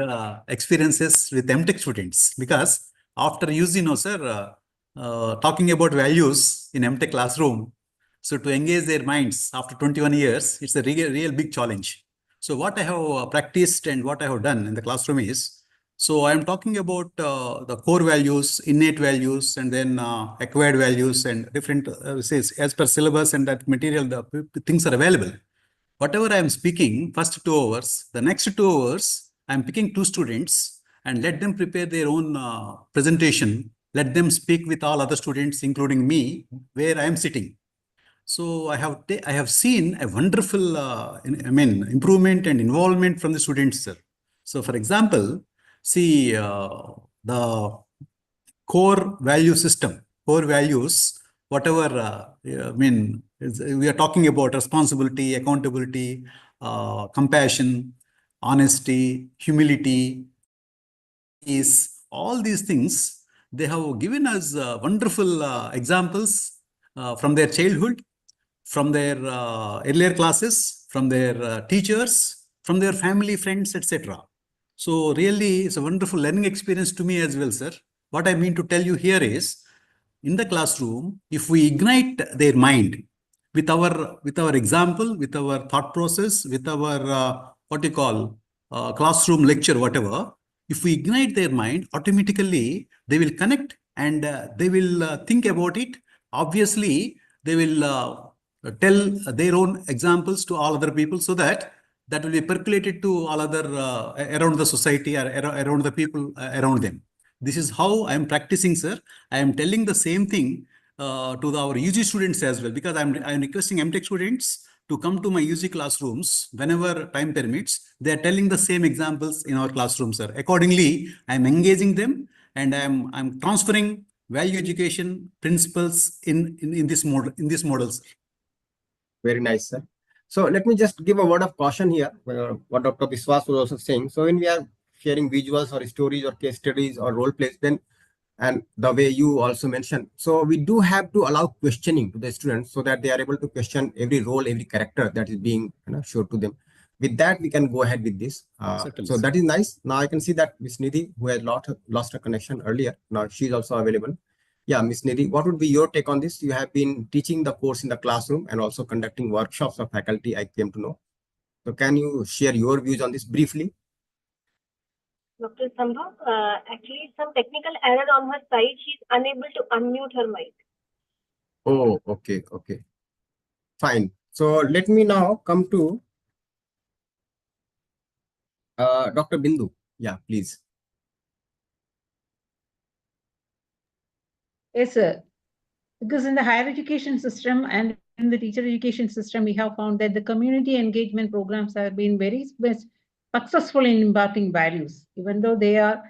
H: experiences with MTech students, because after using, sir, talking about values in MTech classroom, so to engage their minds after 21 years, it's a real big challenge. So what I have practiced and what I have done in the classroom is, so I am talking about the core values, innate values, and then acquired values, and different, says as per syllabus and that material, the things are available. Whatever I am speaking, first 2 hours, the next 2 hours, I am picking 2 students and let them prepare their own presentation. Let them speak with all other students, including me, where I am sitting. So I have seen a wonderful, improvement and involvement from the students, sir. So for example, see the core value system, core values, whatever, we are talking about responsibility, accountability, compassion, honesty, humility, is all these things. They have given us wonderful examples from their childhood, from their earlier classes, from their teachers, from their family, friends, etc. So really, it's a wonderful learning experience to me as well, sir. What I mean to tell you here is, in the classroom, if we ignite their mind with our example, with our thought process, with our what you call classroom lecture, whatever, if we ignite their mind, automatically they will connect and they will think about it. Obviously, they will tell their own examples to all other people, so that will be percolated to all other around the society or around the people around them. This is how I am practicing, sir. I am telling the same thing to our UG students as well, because I am requesting MTech students to come to my UG classrooms whenever time permits. They are telling the same examples in our classrooms, sir. Accordingly, I am engaging them, and I'm transferring value education principles in this model, sir.
A: Very nice, sir. So let me just give a word of caution here, what Dr. Biswas was also saying. So when we are sharing visuals or stories or case studies or role plays, then and the way you also mentioned. So we do have to allow questioning to the students so that they are able to question every role, every character that is being showed to them. With that, we can go ahead with this. So that is nice. Now I can see that Miss Nidhi, who had lost her connection earlier, now she is also available. Yeah, Miss Nidhi, what would be your take on this? You have been teaching the course in the classroom and also conducting workshops of faculty, I came to know. So can you share your views on this briefly?
B: Dr. Sambhav, actually some technical error on her side. She's unable to unmute her mic.
A: Oh, okay, okay. Fine. So let me now come to Dr. Bindu. Yeah, please.
E: Yes, sir. Because in the higher education system and in the teacher education system, we have found that the community engagement programs have been very successful in imparting values, even though they are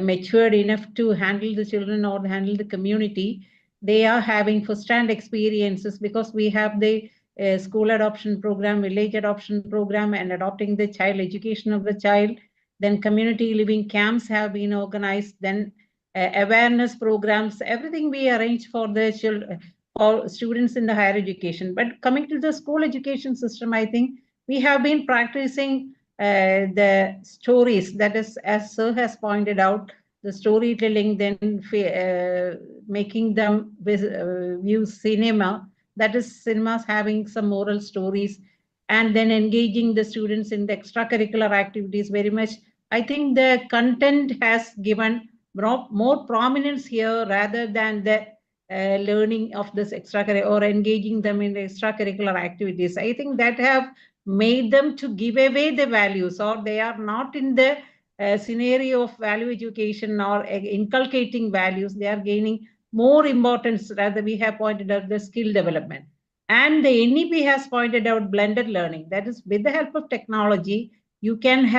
E: matured enough to handle the children or handle the community. They are having first-hand experiences because we have the school adoption program, village adoption program, and adopting the child education of the child. Then community living camps have been organized. Then awareness programs, everything we arrange for the children or students in the higher education. But coming to the school education system, I think we have been practicing the stories, that is, as Sir has pointed out, the storytelling, then making them view cinema, that is, cinemas having some moral stories, and then engaging the students in the extracurricular activities very much. I think the content has given more prominence here rather than the learning of this extracurricular or engaging them in the extracurricular activities. I think that have made them to give away the values, or they are not in the scenario of value education or inculcating values. They are gaining more importance. Rather, we have pointed out the skill development. And the NEP has pointed out blended learning. That is, with the help of technology, you can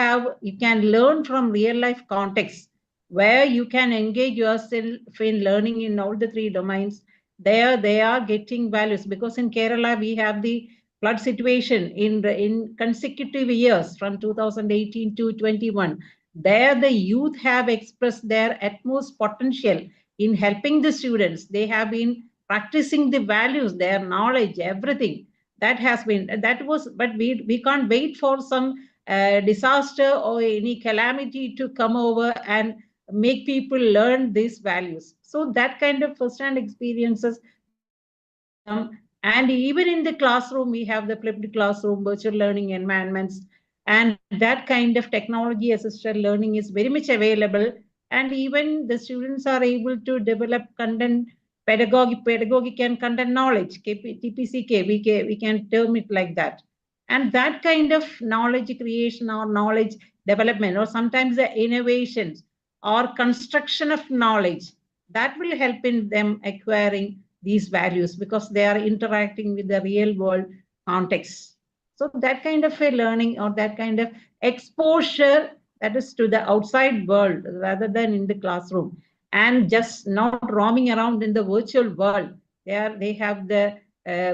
E: learn from real life context, where you can engage yourself in learning in all the three domains. There they are getting values, because in Kerala we have the flood situation in consecutive years from 2018 to 21. There the youth have expressed their utmost potential in helping the students. They have been practicing the values, their knowledge, everything. But we can't wait for some disaster or any calamity to come over and make people learn these values. So that kind of first-hand experiences we have with them. And even in the classroom, we have the flipped classroom, virtual learning environments, and that kind of technology assisted learning is very much available. And even the students are able to develop content pedagogic and content knowledge, TPCK, we can term it like that. And that kind of knowledge creation or knowledge development, or sometimes the innovations or construction of knowledge, that will help in them acquiring these values, because they are interacting with the real world context. So that kind of a learning or that kind of exposure, that is to the outside world rather than in the classroom, and just not roaming around in the virtual world. They have the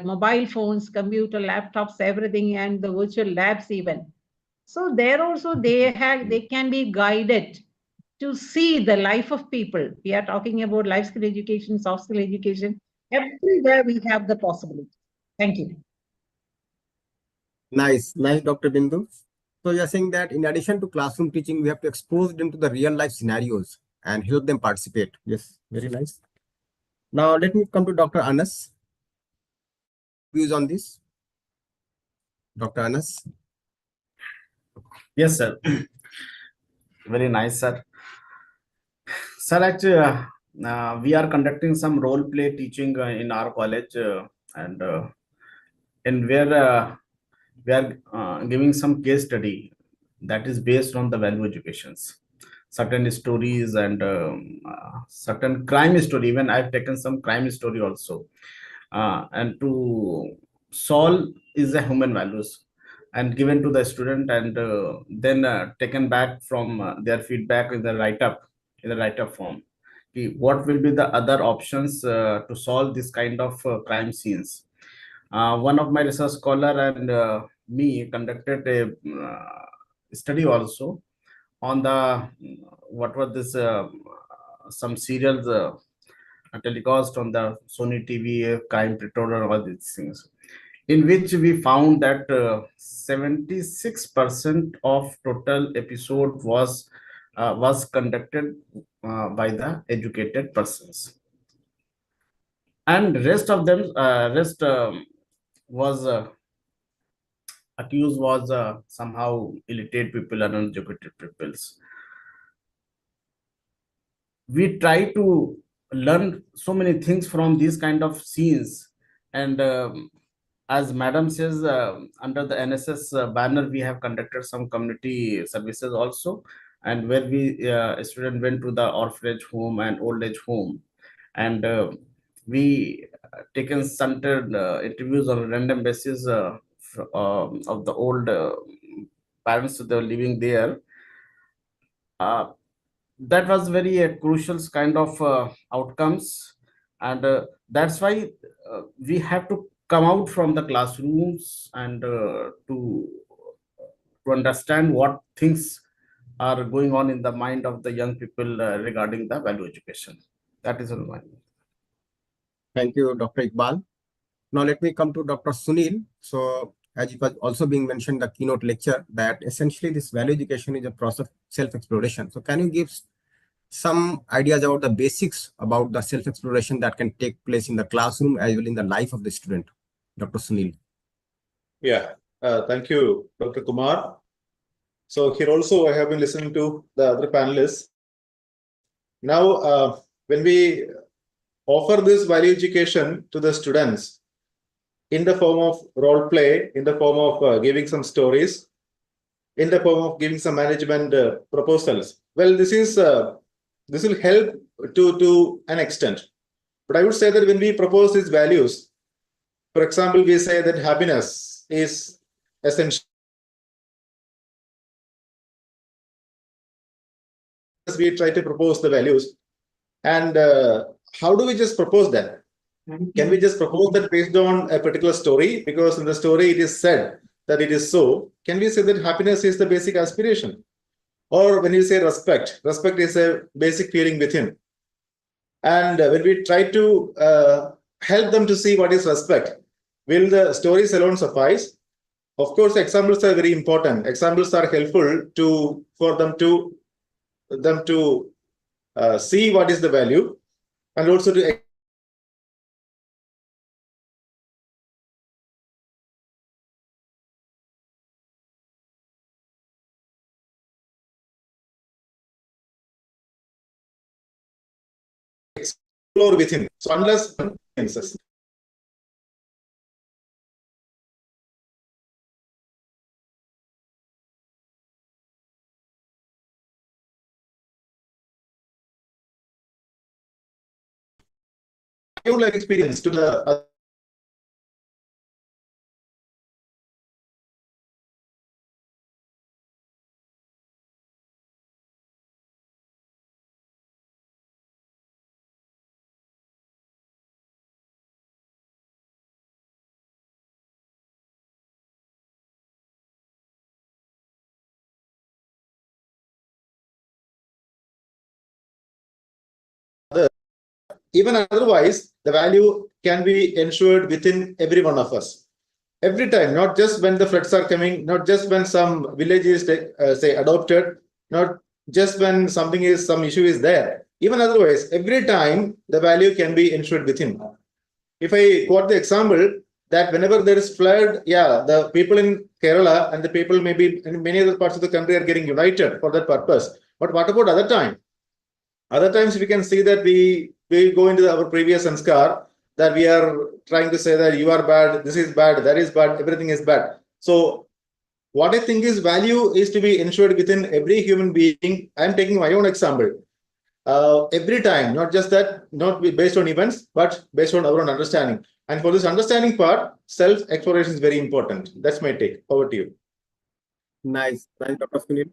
E: mobile phones, computer, laptops, everything, and the virtual labs even. So there also they can be guided to see the life of people. We are talking about life skill education, soft skill education. Everywhere we have the possibility. Thank you.
A: Nice, Dr. Bindu. So you're saying that in addition to classroom teaching, we have to expose them to the real life scenarios and help them participate. Yes, very nice. Now let me come to Dr. Anas. Views on this, Dr. Anas?
J: Yes, sir. Very nice, sir. Sir, actually, we are conducting some role play teaching in our college, and where we are giving some case study that is based on the value educations, certain stories and certain crime story. Even I've taken some crime story also, and to solve is the human values and given to the student, and then taken back from their feedback in the write-up form. What will be the other options to solve this kind of crime scenes? One of my research scholar and me conducted a study also on the what was this some serials telecast on the Sony TV, Crime Patrol, all these things, in which we found that 76% of total episode was conducted by the educated persons, and rest of them rest was accused was somehow illiterate people and uneducated peoples. We try to learn so many things from these kind of scenes, and as madam says, under the NSS banner, we have conducted some community services also, and where we student went to the orphanage home and old age home, and we taken centered interviews on a random basis of the old parents that were living there. That was very crucial kind of outcomes, and that's why we have to come out from the classrooms and to understand what things are going on in the mind of the young people regarding the value education. That is on my mind.
A: Thank you, Dr. Iqbal. Now let me come to Dr. Sunil. So as it was also being mentioned, the keynote lecture, that essentially this value education is a process of self-exploration. So can you give some ideas about the basics about the self-exploration that can take place in the classroom as well in the life of the student, Dr. Sunil?
K: Yeah, thank you, Dr. Kumar. So here also I have been listening to the other panelists. Now, when we offer this value education to the students in the form of role play, in the form of giving some stories, in the form of giving some management proposals, well, this will help to an extent. But I would say that when we propose these values, for example, we say that happiness is essential. We try to propose the values, and how do we just propose that? Can we just propose that based on a particular story? Because in the story it is said that it is so. Can we say that happiness is the basic aspiration? Or when you say respect, respect is a basic feeling within. And when we try to help them to see what is respect, will the stories alone suffice? Of course, examples are very important. Examples are helpful for them to see what is the value, and also to explore within. So unless real life experience to the even otherwise, the value can be ensured within every one of us. Every time, not just when the floods are coming, not just when some village is say adopted, not just when some issue is there. Even otherwise, every time the value can be ensured within. If I quote the example that whenever there is flood, yeah, the people in Kerala and the people maybe in many other parts of the country are getting united for that purpose. But what about other time? Other times we can see that we go into our previous sanskar, that we are trying to say that you are bad, this is bad, that is bad, everything is bad. So what I think is value is to be ensured within every human being. I am taking my own example. Every time, not just that, not based on events, but based on our own understanding. And for this understanding part, self-exploration is very important. That's my take. Over to you.
A: Nice. Thanks, Dr. Sunil.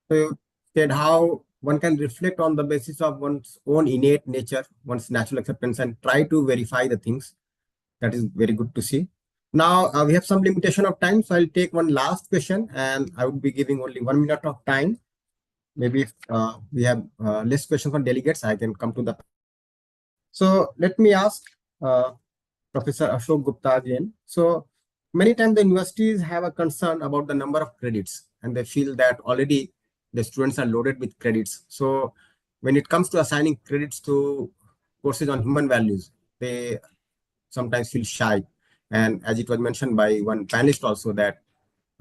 A: So you said how one can reflect on the basis of one's own innate nature, one's natural acceptance, and try to verify the things. That is very good to see. Now, we have some limitation of time, so I'll take one last question, and I would be giving only 1 minute of time maybe if we have less questions from delegates, I can come to the. So let me ask Professor Ashok Gupta again. So many times the universities have a concern about the number of credits, and they feel that already the students are loaded with credits. So when it comes to assigning credits to courses on human values, they sometimes feel shy. And as it was mentioned by one panelist also, that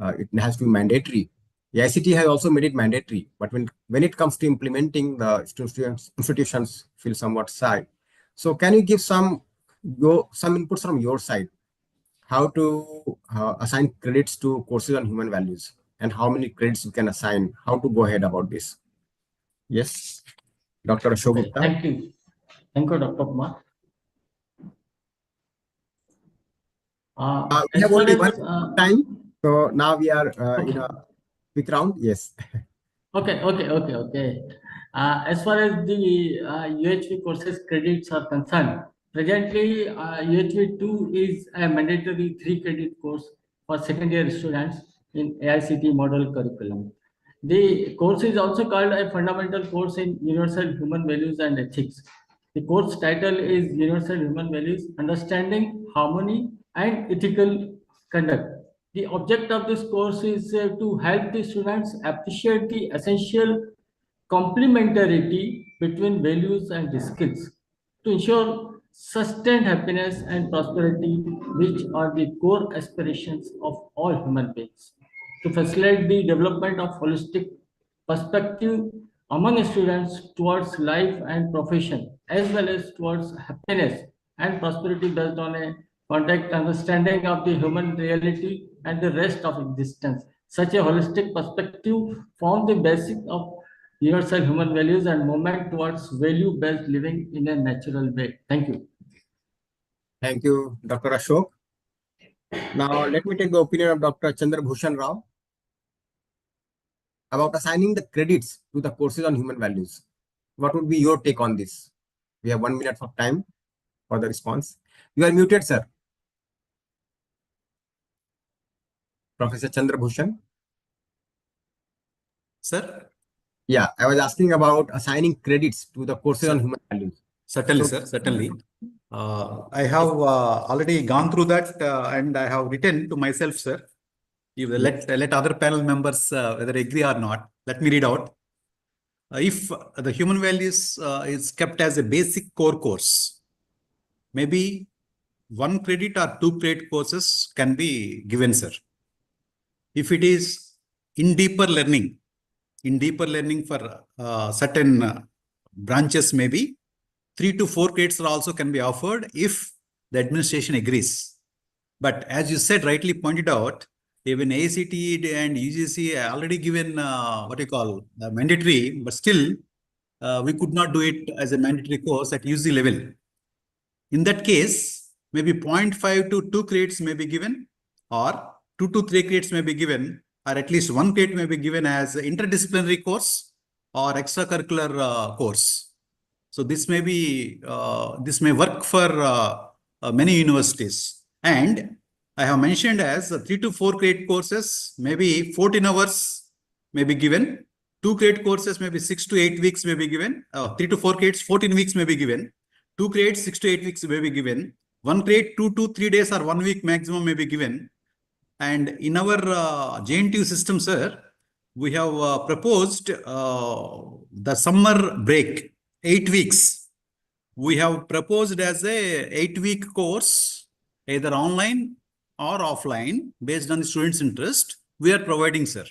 A: it has to be mandatory. The ICT has also made it mandatory, but when it comes to implementing, the institutions feel somewhat shy. So can you give some inputs from your side, how to assign credits to courses on human values, and how many credits you can assign, how to go ahead about this? Yes, Dr. Ashok
D: Okay,
A: Gupta.
D: thank you. Thank you, Dr. Kumar.
A: We
D: As
A: have
D: far
A: only
D: as
A: one time, so now we are in a quick round. Yes.
D: Okay. As far as the UHV courses credits are concerned, presently UHV 2 is a mandatory 3 credit course for second year students in AICT model curriculum. The course is also called a fundamental course in universal human values and ethics. The course title is Universal Human Values, Understanding Harmony and Ethical Conduct. The object of this course is to help the students appreciate the essential complementarity between values and skills to ensure sustained happiness and prosperity, which are the core aspirations of all human beings. To facilitate the development of holistic perspective among students towards life and profession, as well as towards happiness and prosperity based on a contact understanding of the human reality and the rest of existence. Such a holistic perspective forms the basic of universal human values and movement towards value-based living in a natural way. Thank you.
A: Thank you, Dr. Ashok. Now, let me take the opinion of Dr. Chandrabhushan Rao about assigning the credits to the courses on human values. What would be your take on this? We have 1 minute of time for the response. You are muted, sir. Professor Chandrabhushan.
H: Sir?
A: Yeah, I was asking about assigning credits to the courses on human values.
H: Certainly, sir. Certainly. I have already gone through that and I have written to myself, sir. You let other panel members whether agree or not. Let me read out. If the human values is kept as a basic core course, maybe 1 credit or 2 credit courses can be given, sir. If it is in deeper learning for certain branches, maybe 3 to 4 credits also can be offered if the administration agrees. But as you said, rightly pointed out, even ACT and UGC already given mandatory, but still we could not do it as a mandatory course at UG level. In that case, maybe 0.5 to 2 credits may be given, or 2 to 3 credits may be given, or at least 1 credit may be given as interdisciplinary course or extracurricular course. So this may be this may work for many universities. And I have mentioned as 3 to 4 credit courses, maybe 14 hours may be given. 2 credit courses, maybe 6 to 8 weeks may be given. 3 to 4 credits, 14 weeks may be given. 2 credits, 6 to 8 weeks may be given. 1 credit, 2 to 3 days or 1 week maximum may be given. And in our JNTU system, sir, we have proposed the summer break, 8 weeks. We have proposed as a 8-week course, either online or offline, based on the student's interest. We are providing, sir,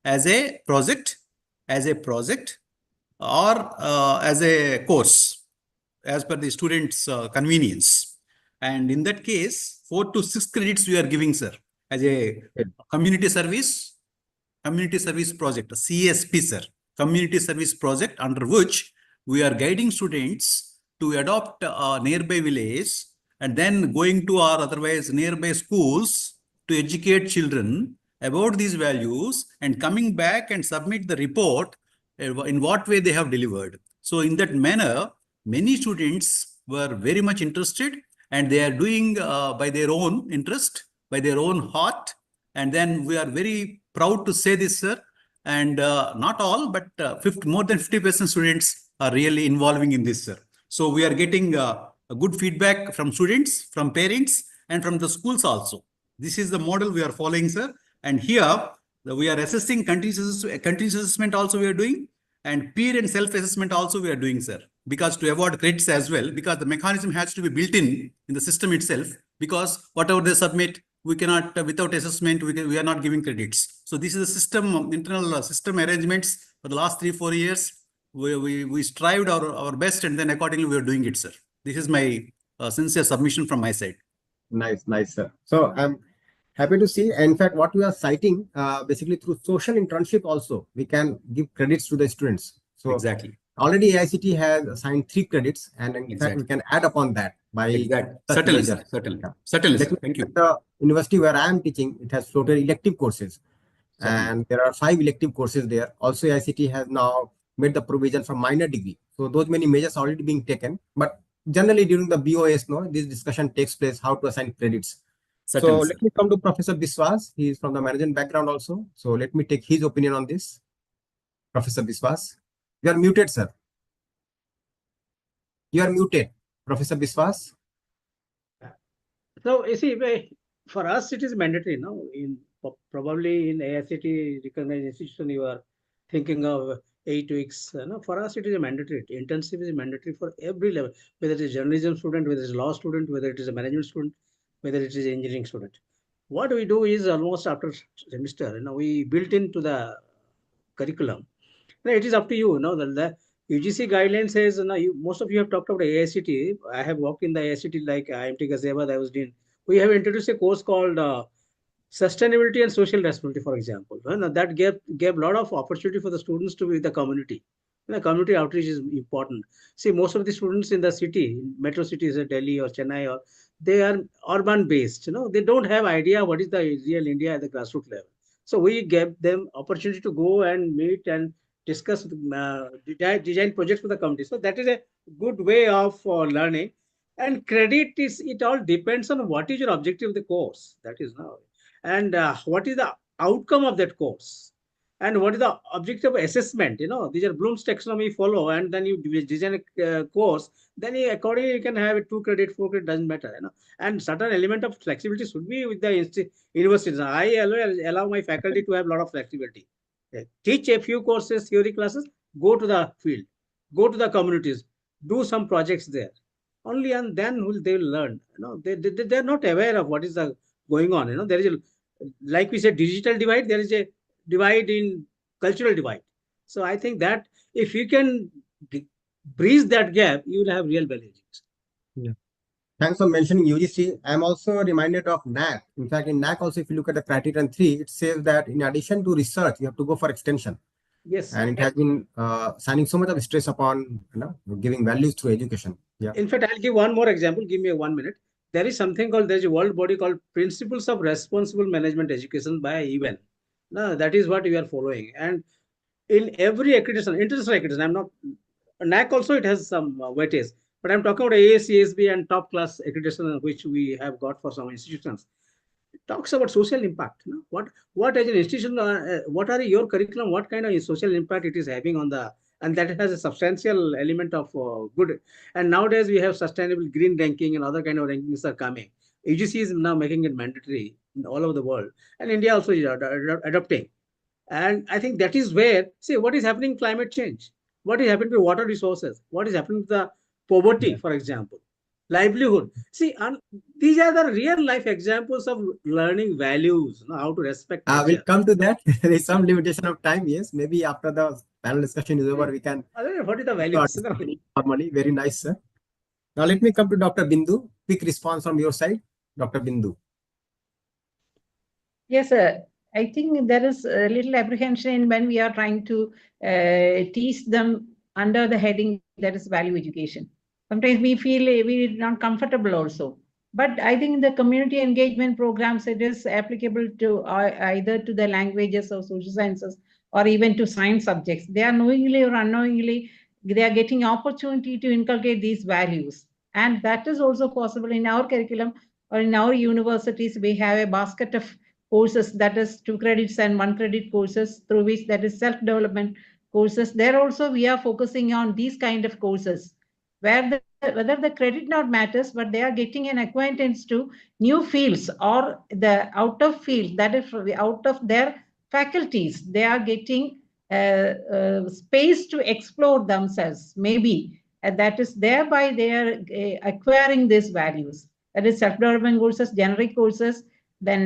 H: as a project, or as a course, as per the student's convenience. And in that case, 4 to 6 credits we are giving, sir, as a community service project, a CSP, sir, community service project, under which we are guiding students to adopt a nearby village and then going to our otherwise nearby schools to educate children about these values and coming back and submit the report in what way they have delivered. So in that manner, many students were very much interested and they are doing by their own interest, by their own heart. And then we are very proud to say this, sir, And not all, but more than 50% students are really involving in this, sir. So we are getting a good feedback from students, from parents, and from the schools also. This is the model we are following, sir. And here we are assessing continuous assessment also we are doing, and peer and self-assessment also we are doing, sir. Because to award credits as well, because the mechanism has to be built in the system itself, because whatever they submit, we cannot, without assessment, we are not giving credits. So this is a system, internal system arrangements for the last 3-4 years. We strived our best, and then accordingly we are doing it, sir. This is my sincere submission from my side.
A: Nice, sir. So I'm happy to see. In fact, what we are citing, basically through social internship also, we can give credits to the students. So
H: exactly.
A: Already AICT has assigned 3 credits, and in fact, we can add upon that by
H: certainly, sir. Certainly. Thank you.
A: The university where I am teaching, it has floated elective courses, and there are 5 elective courses there. Also, AICT has now made the provision for minor degree. So those many measures are already being taken. But generally during the BOS, this discussion takes place how to assign credits.
H: Certainly,
A: so let me come to Professor Biswas. He is from the management background also. So let me take his opinion on this. Professor Biswas. You are muted, sir. You are muted, Professor Biswas.
I: So you see, for us it is mandatory now. Probably in AICT recognized institution, you are thinking of 8 weeks. For us it is a mandatory. Intensive is mandatory for every level, whether it is journalism student, whether it is law student, whether it is a management student, whether it is engineering student. What we do is almost after semester, we built into the curriculum. It is up to you. The UGC guidelines says, most of you have talked about AICT. I have worked in the AICT like IMT Ghaziabad, I was doing. We have introduced a course called Sustainability and Social Responsibility, for example. That gave a lot of opportunity for the students to be with the community. Community outreach is important. See, most of the students in the city, metro cities, Delhi or Chennai, they are urban based. They don't have idea what is the real India at the grassroots level. So we gave them opportunity to go and meet and discuss design projects for the community. So that is a good way of learning. And credit is, it all depends on what is your objective of the course. That is now. And what is the outcome of that course. And what is the objective of assessment? These are Bloom's taxonomy follow, and then you design a course, then accordingly you can have a 2 credit, 4 credit, doesn't matter. And certain element of flexibility should be with the universities. I allow my faculty to have a lot of flexibility. Teach a few courses, theory classes, go to the field, go to the communities, do some projects there. Only and then they will learn. They are not aware of what is going on. There is like we said, digital divide. There is a divide in cultural divide. So I think that if you can bridge that gap, you will have real value.
A: Yeah. Thanks for mentioning UGC. I'm also reminded of NAC. In fact, in NAC also, if you look at the criterion 3, it says that in addition to research, you have to go for extension.
I: Yes.
A: And it has been signing so much of stress upon giving values through education. Yeah.
I: In fact, I'll give one more example. Give me 1 minute. There is something called, there's a world body called Principles of Responsible Management Education by UN. Now, that is what we are following. And in every accreditation, international accreditation, I'm not, NAC also, it has some weightage. But I'm talking about AACSB and top class accreditation, which we have got for some institutions. It talks about social impact. What as an institution, what are your curriculum, what kind of social impact it is having on the, and that has a substantial element of good. And nowadays we have sustainable green ranking and other kind of rankings are coming. UGC is now making it mandatory in all over the world. And India also is adopting. And I think that is where, see, what is happening in climate change? What is happening to water resources? What is happening to the poverty, for example? Livelihood. See, these are the real life examples of learning values, how to respect nature.
A: We'll come to that. There is some limitation of time. Yes, maybe after the panel discussion is over, we can.
I: What is the values?
A: Normally, very nice, sir. Now let me come to Dr. Bindu. Quick response from your side, Dr. Bindu.
E: Yes, sir. I think there is a little apprehension when we are trying to teach them under the heading that is value education. Sometimes we feel we're not comfortable also. But I think the community engagement programs, it is applicable to either to the languages or social sciences or even to science subjects. They are knowingly or unknowingly, they are getting opportunity to inculcate these values. And that is also possible in our curriculum or in our universities. We have a basket of courses, that is 2 credits and 1 credit courses, through which that is self-development courses. There also we are focusing on these kind of courses where whether the credit not matters, but they are getting an acquaintance to new fields or the out of field, that is out of their faculties. They are getting space to explore themselves, maybe. And that is thereby they are acquiring these values. That is self-development courses, generic courses, then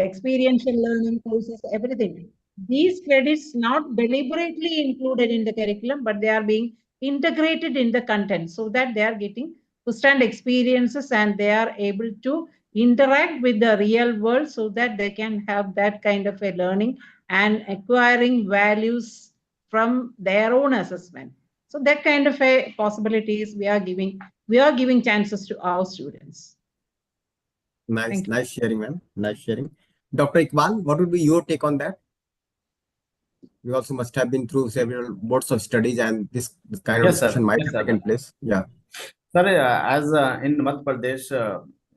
E: experiential learning courses, everything. These credits not deliberately included in the curriculum, but they are being integrated in the content so that they are getting first-hand experiences and they are able to interact with the real world so that they can have that kind of a learning and acquiring values from their own assessment. So that kind of a possibilities we are giving chances to our students.
A: Nice sharing, ma'am. Nice sharing. Dr. Iqbal, what would be your take on that? You also must have been through several boards of studies, and this kind of discussion might have taken place. Yeah.
J: Sir, as in Madhya Pradesh,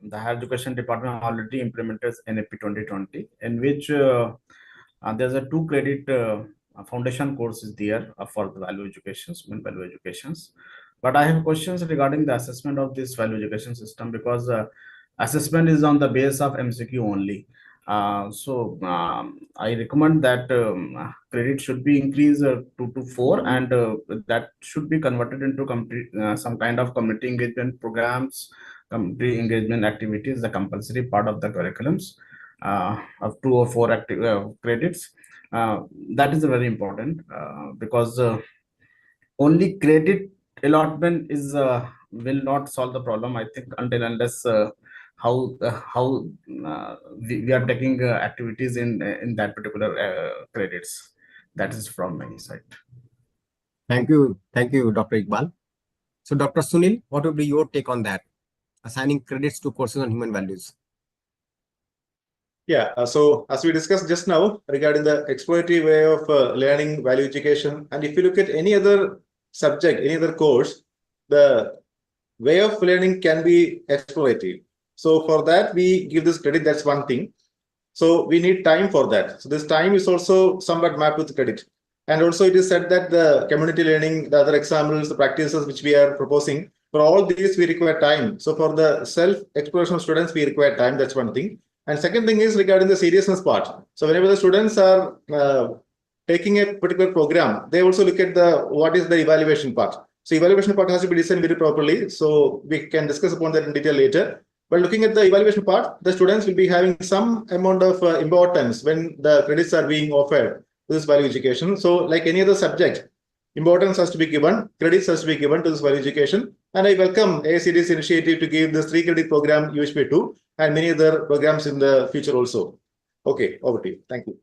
J: the higher education department already implemented NAP 2020, in which there's a 2 credit foundation course is there for the value educations, value educations. But I have questions regarding the assessment of this value education system, because assessment is on the base of MCQ only. I recommend that credit should be increased 2 to 4, and that should be converted into some kind of community engagement programs, community engagement activities, the compulsory part of the curriculums of 2 or 4 active credits. That is very important, because only credit allotment is will not solve the problem, I think, until unless how we are taking activities in that particular credits. That is from my side.
A: Thank you, Dr. Iqbal. So, Dr. Sunil, what would be your take on that? Assigning credits to courses on human values.
K: Yeah, so as we discussed just now regarding the exploratory way of learning value education, and if you look at any other subject, any other course, the way of learning can be explorative. So for that, we give this credit, that's one thing. So we need time for that. So this time is also somewhat mapped with credit. And also it is said that the community learning, the other examples, the practices which we are proposing, for all these we require time. So for the self-exploration of students, we require time, that's one thing. And second thing is regarding the seriousness part. So whenever the students are taking a particular program, they also look at what is the evaluation part. So evaluation part has to be designed very properly. So we can discuss upon that in detail later. But looking at the evaluation part, the students will be having some amount of importance when the credits are being offered to this value education. So like any other subject, importance has to be given, credits has to be given to this value education. And I welcome AICT's initiative to give this 3 credit program UHP2 and many other programs in the future also. Okay, over to you. Thank you.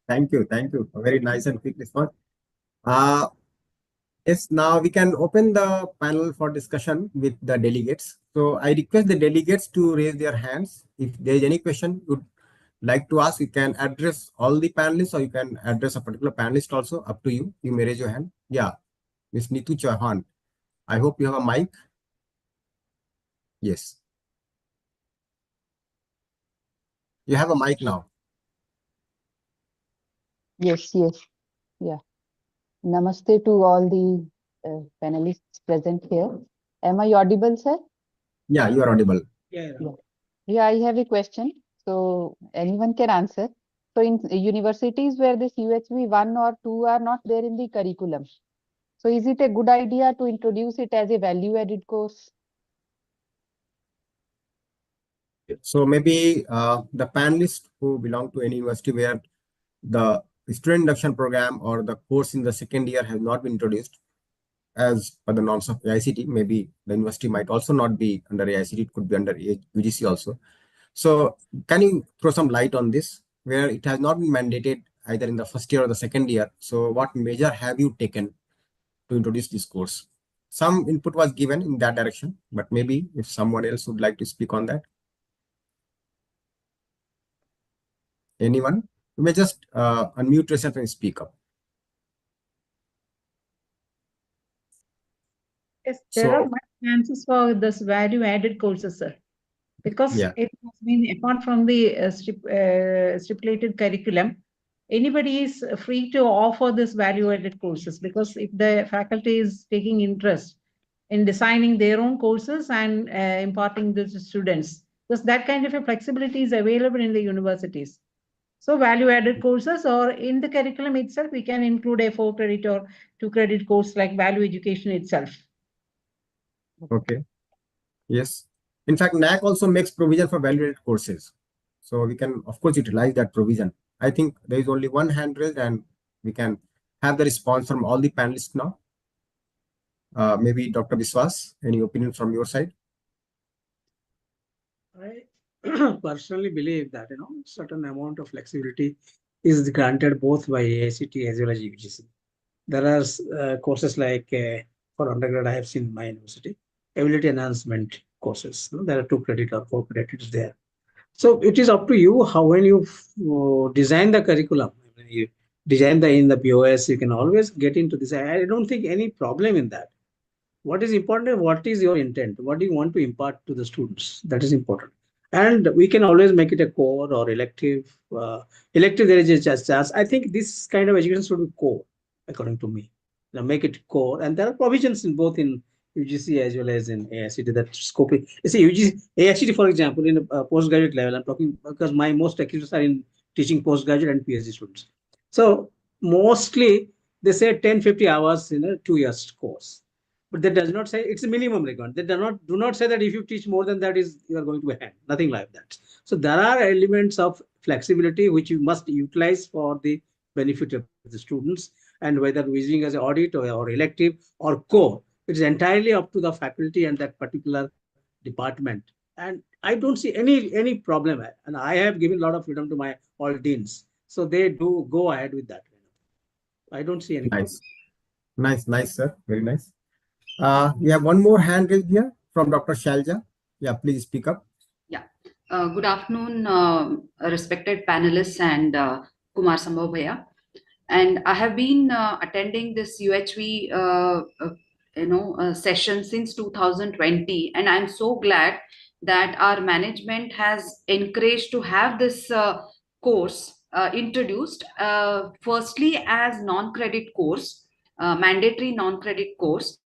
A: Thank you. Very nice and quick response. Yes, now we can open the panel for discussion with the delegates. So I request the delegates to raise their hands. If there is any question you would like to ask, you can address all the panelists or you can address a particular panelist also, up to you. You may raise your hand. Yeah, Ms. Neetu Chauhan. I hope you have a mic. Yes. You have a mic now.
L: Yes. Yeah. Namaste to all the panelists present here. Am I audible, sir?
A: Yeah, you are audible.
L: Yeah, I have a question. So anyone can answer. So in universities where this UHV 1 or 2 are not there in the curriculum, so is it a good idea to introduce it as a value-added course?
A: So maybe the panelists who belong to any university where the student induction program or the course in the second year has not been introduced as per the norms of AICT, maybe the university might also not be under AICT, it could be under UGC also. So can you throw some light on this, where it has not been mandated either in the first year or the second year? So what measure have you taken to introduce this course? Some input was given in that direction, but maybe if someone else would like to speak on that. Anyone? You may just unmute yourself and speak up.
E: Yes, there are much chances for this value-added courses, sir. because
A: Yeah.
E: it has been, apart from the stipulated curriculum, anybody is free to offer this value-added courses, because if the faculty is taking interest in designing their own courses and imparting this to students, because that kind of a flexibility is available in the universities. So value-added courses, or in the curriculum itself, we can include a 4-credit or 2-credit course like value education itself.
A: Okay. Yes. In fact, NAC also makes provision for value-added courses. So we can, of course, utilize that provision. I think there is only one hand raised, and we can have the response from all the panelists now. Maybe Dr. Biswas, any opinion from your side?
I: I personally believe that certain amount of flexibility is granted both by AICT as well as UGC. There are courses like for undergrad I have seen in my university, ability enhancement courses. There are 2-credit or 4 credits there. So it is up to you how, when you design the curriculum, when you design in the POS, you can always get into this. I don't think any problem in that. What is important, what is your intent? What do you want to impart to the students? That is important. And we can always make it a core or elective. Elective, there is a chance. I think this kind of education should be core, according to me. Make it core. And there are provisions in both in UGC as well as in AICT that scope. You see, UGC, AICT, for example, in a postgraduate level, I'm talking because my most activities are in teaching postgraduate and PhD students. So mostly they say 10-50 hours in a 2 years course. But that does not say it's a minimum requirement. They do not say that if you teach more than that you are going to be hand. Nothing like that. So there are elements of flexibility which you must utilize for the benefit of the students, and whether using as an audit or elective or core, it is entirely up to the faculty and that particular department. And I don't see any problem. And I have given a lot of freedom to my all deans, so they do go ahead with that. I don't see any
A: Nice.
I: problem.
A: Nice, sir. Very nice. We have one more hand raised here from Dr. Shalja. Yeah, please speak up.
M: Yeah. Good afternoon, respected panelists and Kumar Sambhav Bhaiya. And I have been attending this UHV session since 2020, and I'm so glad that our management has encouraged to have this course introduced, firstly as non-credit course, mandatory non-credit course.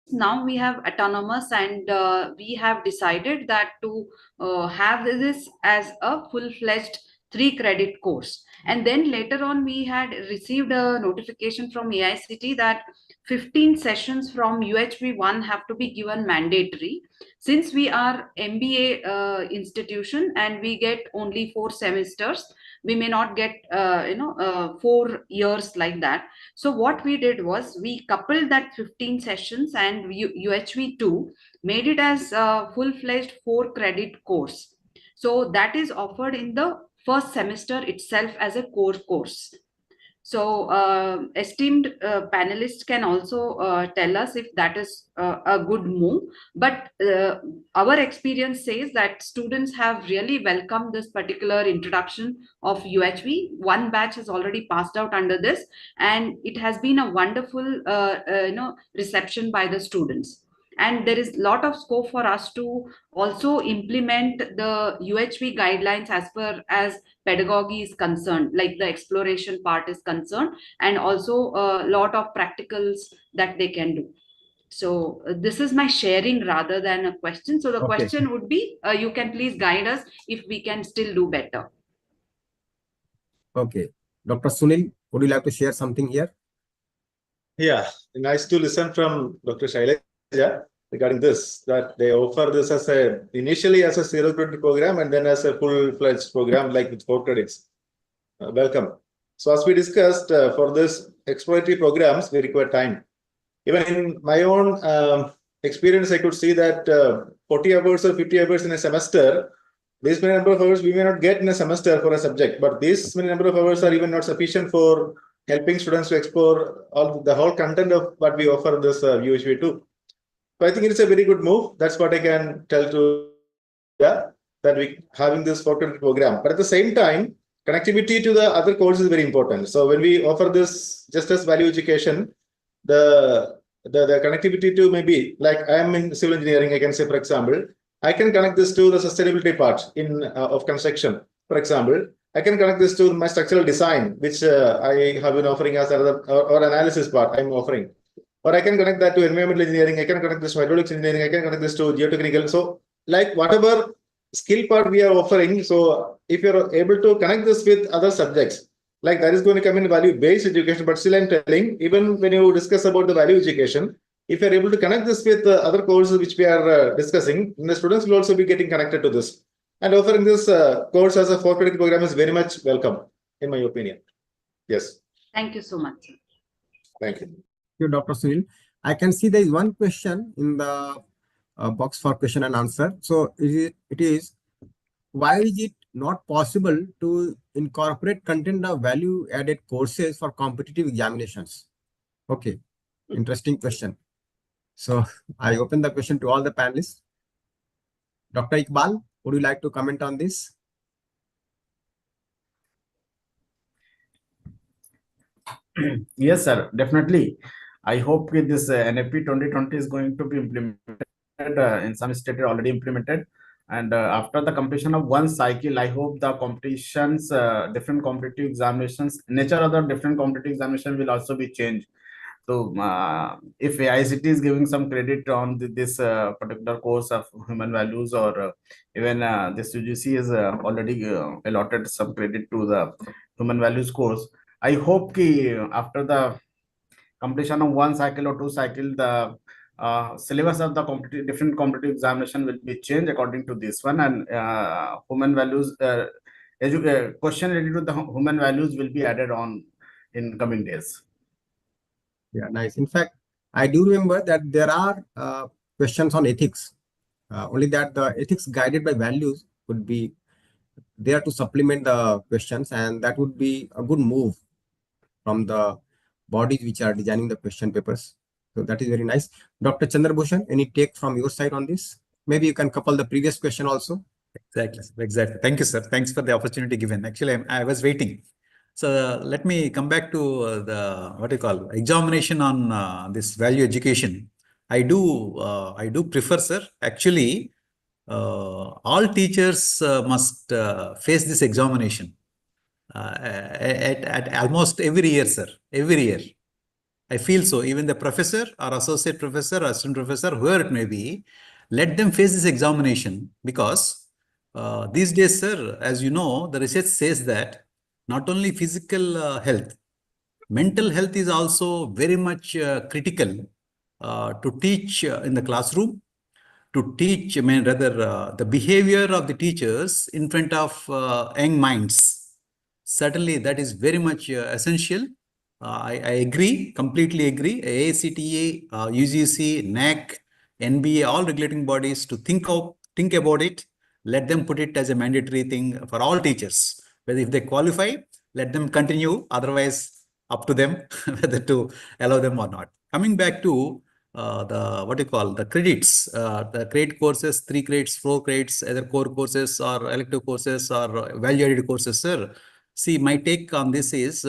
M: Now we have autonomous, and we have decided that to have this as a full-fledged 3-credit course. And then later on we had received a notification from AICT that 15 sessions from UHV1 have to be given mandatory. Since we are MBA institution and we get only 4 semesters, we may not get 4 years like that. So what we did was we coupled that 15 sessions, and UHV2 made it as a full-fledged 4-credit course. So that is offered in the first semester itself as a core course. So esteemed panelists can also tell us if that is a good move. But our experience says that students have really welcomed this particular introduction of UHV. One batch has already passed out under this, and it has been a wonderful reception by the students. And there is a lot of scope for us to also implement the UHV guidelines as far as pedagogy is concerned, like the exploration part is concerned, and also a lot of practicals that they can do. So this is my sharing rather than a question. So the question would be, you can please guide us if we can still do better.
A: Okay. Dr. Sunil, would you like to share something here?
K: Yeah, nice to listen from Dr. Shailaja regarding this, that they offer this as initially as a 0-credit program and then as a full-fledged program like with 4 credits. Welcome. So as we discussed, for this exploratory programs, we require time. Even in my own experience, I could see that 40 hours or 50 hours in a semester, this many number of hours we may not get in a semester for a subject, but this many number of hours are even not sufficient for helping students to explore the whole content of what we offer this UHV2. So I think it's a very good move. That's what I can tell to that we having this 4-credit program. But at the same time, connectivity to the other courses is very important. So when we offer this just as value education, the connectivity to maybe like I am in civil engineering, I can say, for example, I can connect this to the sustainability part in of construction. For example, I can connect this to my structural design, which I have been offering as another or analysis part I'm offering. Or I can connect that to environmental engineering. I can connect this to hydraulics engineering. I can connect this to geotechnical. So, like whatever skill part we are offering. So, if you're able to connect this with other subjects, like that is going to come in value-based education. But still, I'm telling, even when you discuss about the value education, if you're able to connect this with other courses which we are discussing, the students will also be getting connected to this. And offering this course as a 4-credit program is very much welcome, in my opinion. Yes.
M: Thank you so much.
K: Thank you.
A: Thank you, Dr. Sunil. I can see there is one question in the box for question and answer. So it is, why is it not possible to incorporate content of value-added courses for competitive examinations? Okay, interesting question. So I open the question to all the panelists. Dr. Iqbal, would you like to comment on this?
J: Yes, sir, definitely. I hope this NFP 2020 is going to be implemented. In some states already implemented. And after the completion of one cycle, I hope the competitions, different competitive examinations, nature of the different competitive examination will also be changed. So if AICT is giving some credit on this particular course of human values, or even this UGC is already allotted some credit to the human values course, I hope after the completion of one cycle or two cycle, the syllabus of the different competitive examination will be changed according to this one, and human values question related to the human values will be added on in coming days.
A: Yeah, nice. In fact, I do remember that there are questions on ethics. Only that the ethics guided by values would be there to supplement the questions, and that would be a good move from the bodies which are designing the question papers. So that is very nice. Dr. Chandrabhushan, any take from your side on this? Maybe you can couple the previous question also.
H: Exactly. Thank you, sir. Thanks for the opportunity given. Actually, I was waiting. So let me come back to the examination on this value education. I do prefer, sir. Actually, all teachers must face this examination at almost every year, sir. Every year. I feel so. Even the professor or associate professor or assistant professor, whoever it may be, let them face this examination, because these days, sir, as you know, the research says that not only physical health, mental health is also very much critical to teach in the classroom, to teach, I mean, rather the behavior of the teachers in front of young minds. Certainly, that is very much essential. I agree, completely agree. AICTE, UGC, NAC, NBA, all regulating bodies to think about it. Let them put it as a mandatory thing for all teachers. Whether if they qualify, let them continue. Otherwise, up to them whether to allow them or not. Coming back to the credits, the credit courses, 3 credits, 4 credits, either core courses or elective courses or value-added courses, sir. See, my take on this is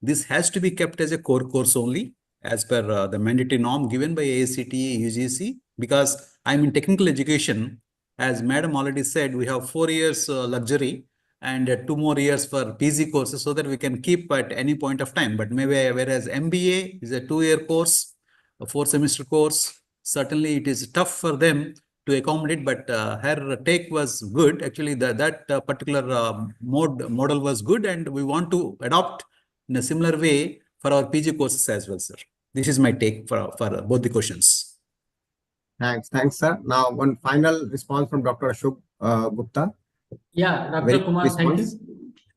H: this has to be kept as a core course only, as per the mandatory norm given by AICTE, UGC, because I'm in technical education. As madam already said, we have 4 years luxury and 2 more years for PG courses, so that we can keep at any point of time. But maybe whereas MBA is a 2-year course, a 4-semester course, certainly it is tough for them to accommodate, but her take was good. Actually, that particular model was good, and we want to adopt in a similar way for our PG courses as well, sir. This is my take for both the questions.
A: Thanks, sir. Now, one final response from Dr. Ashok Gupta.
D: Yeah, Dr.
A: Very
D: Kumar,
A: response.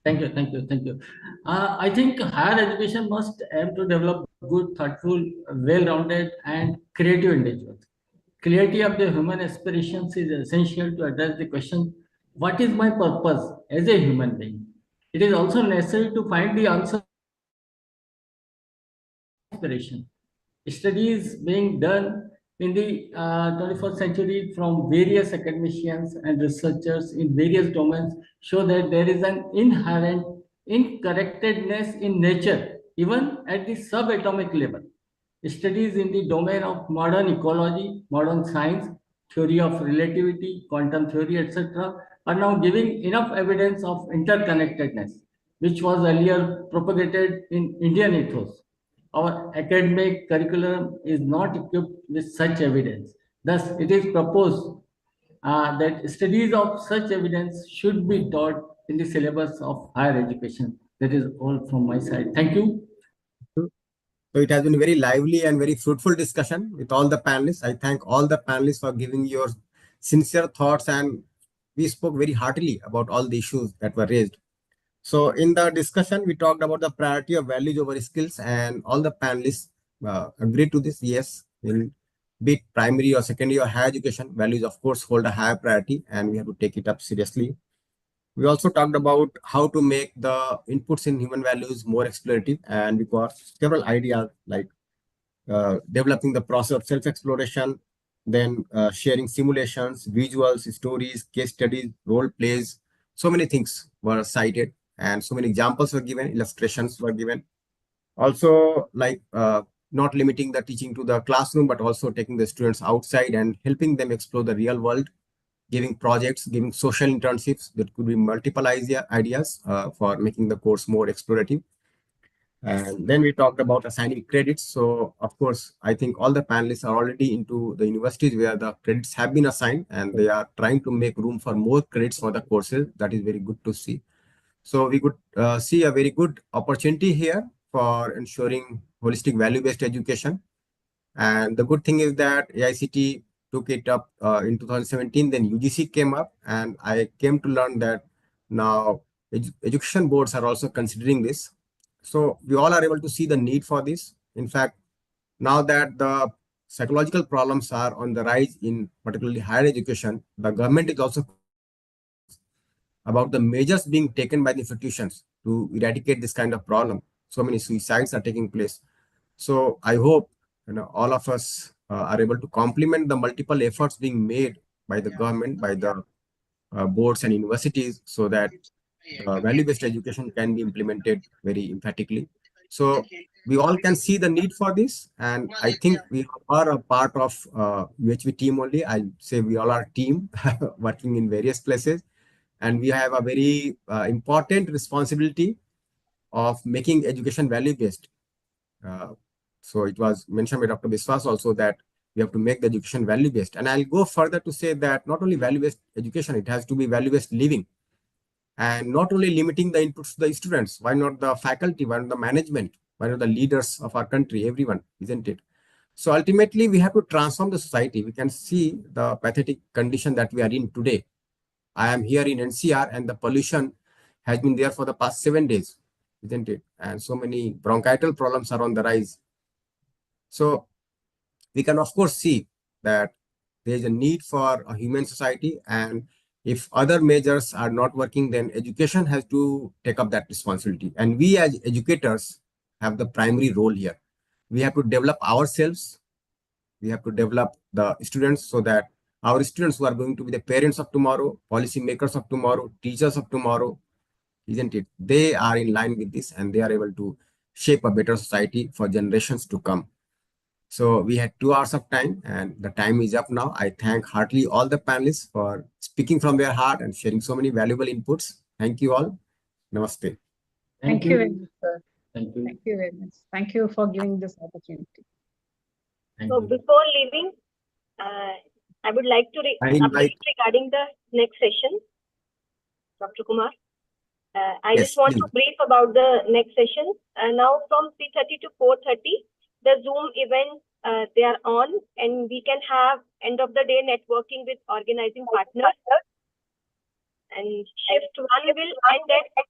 D: thank you. Thank you. I think higher education must aim to develop good, thoughtful, well-rounded, and creative individuals. Clarity of the human aspirations is essential to address the question, what is my purpose as a human being? It is also necessary to find the answer aspiration. Studies being done in the 21st century from various academicians and researchers in various domains show that there is an inherent incorrectedness in nature, even at the subatomic level. Studies in the domain of modern ecology, modern science, theory of relativity, quantum theory, etc., are now giving enough evidence of interconnectedness, which was earlier propagated in Indian ethos. Our academic curriculum is not equipped with such evidence. Thus, it is proposed that studies of such evidence should be taught in the syllabus of higher education. That is all from my side. Thank you.
A: So it has been a very lively and very fruitful discussion with all the panelists. I thank all the panelists for giving your sincere thoughts, and we spoke very heartily about all the issues that were raised. So in the discussion, we talked about the priority of values over skills, and all the panelists agreed to this. Yes, in be it primary or secondary or higher education, values of course hold a higher priority, and we have to take it up seriously. We also talked about how to make the inputs in human values more explorative, and we got several ideas like developing the process of self-exploration, then sharing simulations, visuals, stories, case studies, role plays. So many things were cited, and so many examples were given, illustrations were given. Also, like not limiting the teaching to the classroom, but also taking the students outside and helping them explore the real world, giving projects, giving social internships that could be multiple ideas for making the course more explorative. And then we talked about assigning credits. So of course, I think all the panelists are already into the universities where the credits have been assigned, and they are trying to make room for more credits for the courses. That is very good to see. So we could see a very good opportunity here for ensuring holistic value-based education. And the good thing is that AICT took it up in 2017, then UGC came up, and I came to learn that now education boards are also considering this. So we all are able to see the need for this. In fact, now that the psychological problems are on the rise in particularly higher education, the government is also about the measures being taken by the institutions to eradicate this kind of problem. So many suicides are taking place. So I hope all of us are able to complement the multiple efforts being made by the government, by the boards and universities, so that value-based education can be implemented very emphatically. So we all can see the need for this, and I think we are a part of UHV team only. I say we all are a team working in various places, and we have a very important responsibility of making education value-based. So it was mentioned by Dr. Biswas also that we have to make the education value-based. And I'll go further to say that not only value-based education, it has to be value-based living. And not only limiting the inputs to the students, why not the faculty, why not the management, why not the leaders of our country, everyone, isn't it? So ultimately, we have to transform the society. We can see the pathetic condition that we are in today. I am here in NCR, and the pollution has been there for the past 7 days, isn't it? And so many bronchital problems are on the rise. So we can, of course, see that there is a need for a human society, and if other measures are not working, then education has to take up that responsibility. And we as educators have the primary role here. We have to develop ourselves. We have to develop the students so that our students who are going to be the parents of tomorrow, policy makers of tomorrow, teachers of tomorrow, isn't it? They are in line with this, and they are able to shape a better society for generations to come. So we had 2 hours of time, and the time is up now. I thank heartily all the panelists for speaking from their heart and sharing so many valuable inputs. Thank you all. Namaste.
E: Thank you very much, sir.
D: Thank you.
E: Thank you very much. Thank you for giving this opportunity.
B: So before leaving, I would like to update regarding the next session, Dr. Kumar. I just want to brief about the next session. Now from 3:30 to 4:30, the Zoom event they are on, and we can have end of the day networking with organizing partners. And shift 1 will end at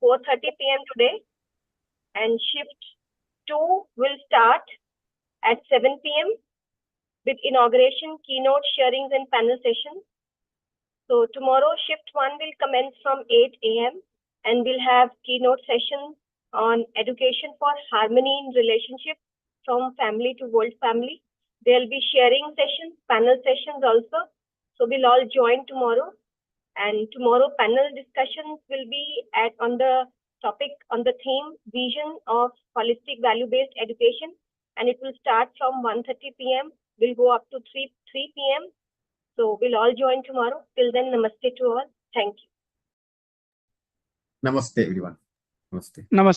B: 4:30 p.m. today, and shift 2 will start at 7 p.m. with inauguration, keynote, sharings, and panel sessions. So tomorrow, shift 1 will commence from 8 a.m. and we'll have keynote sessions on education for harmony in relationships from family to world family. There'll be sharing sessions, panel sessions also. So we'll all join tomorrow. And tomorrow panel discussions will be on the topic, on the theme, vision of holistic value-based education. And it will start from 1:30 p.m. will go up to 3 p.m. So we'll all join tomorrow. Till then, namaste to all. Thank you.
A: Namaste, everyone. Namaste.
N: Namaste.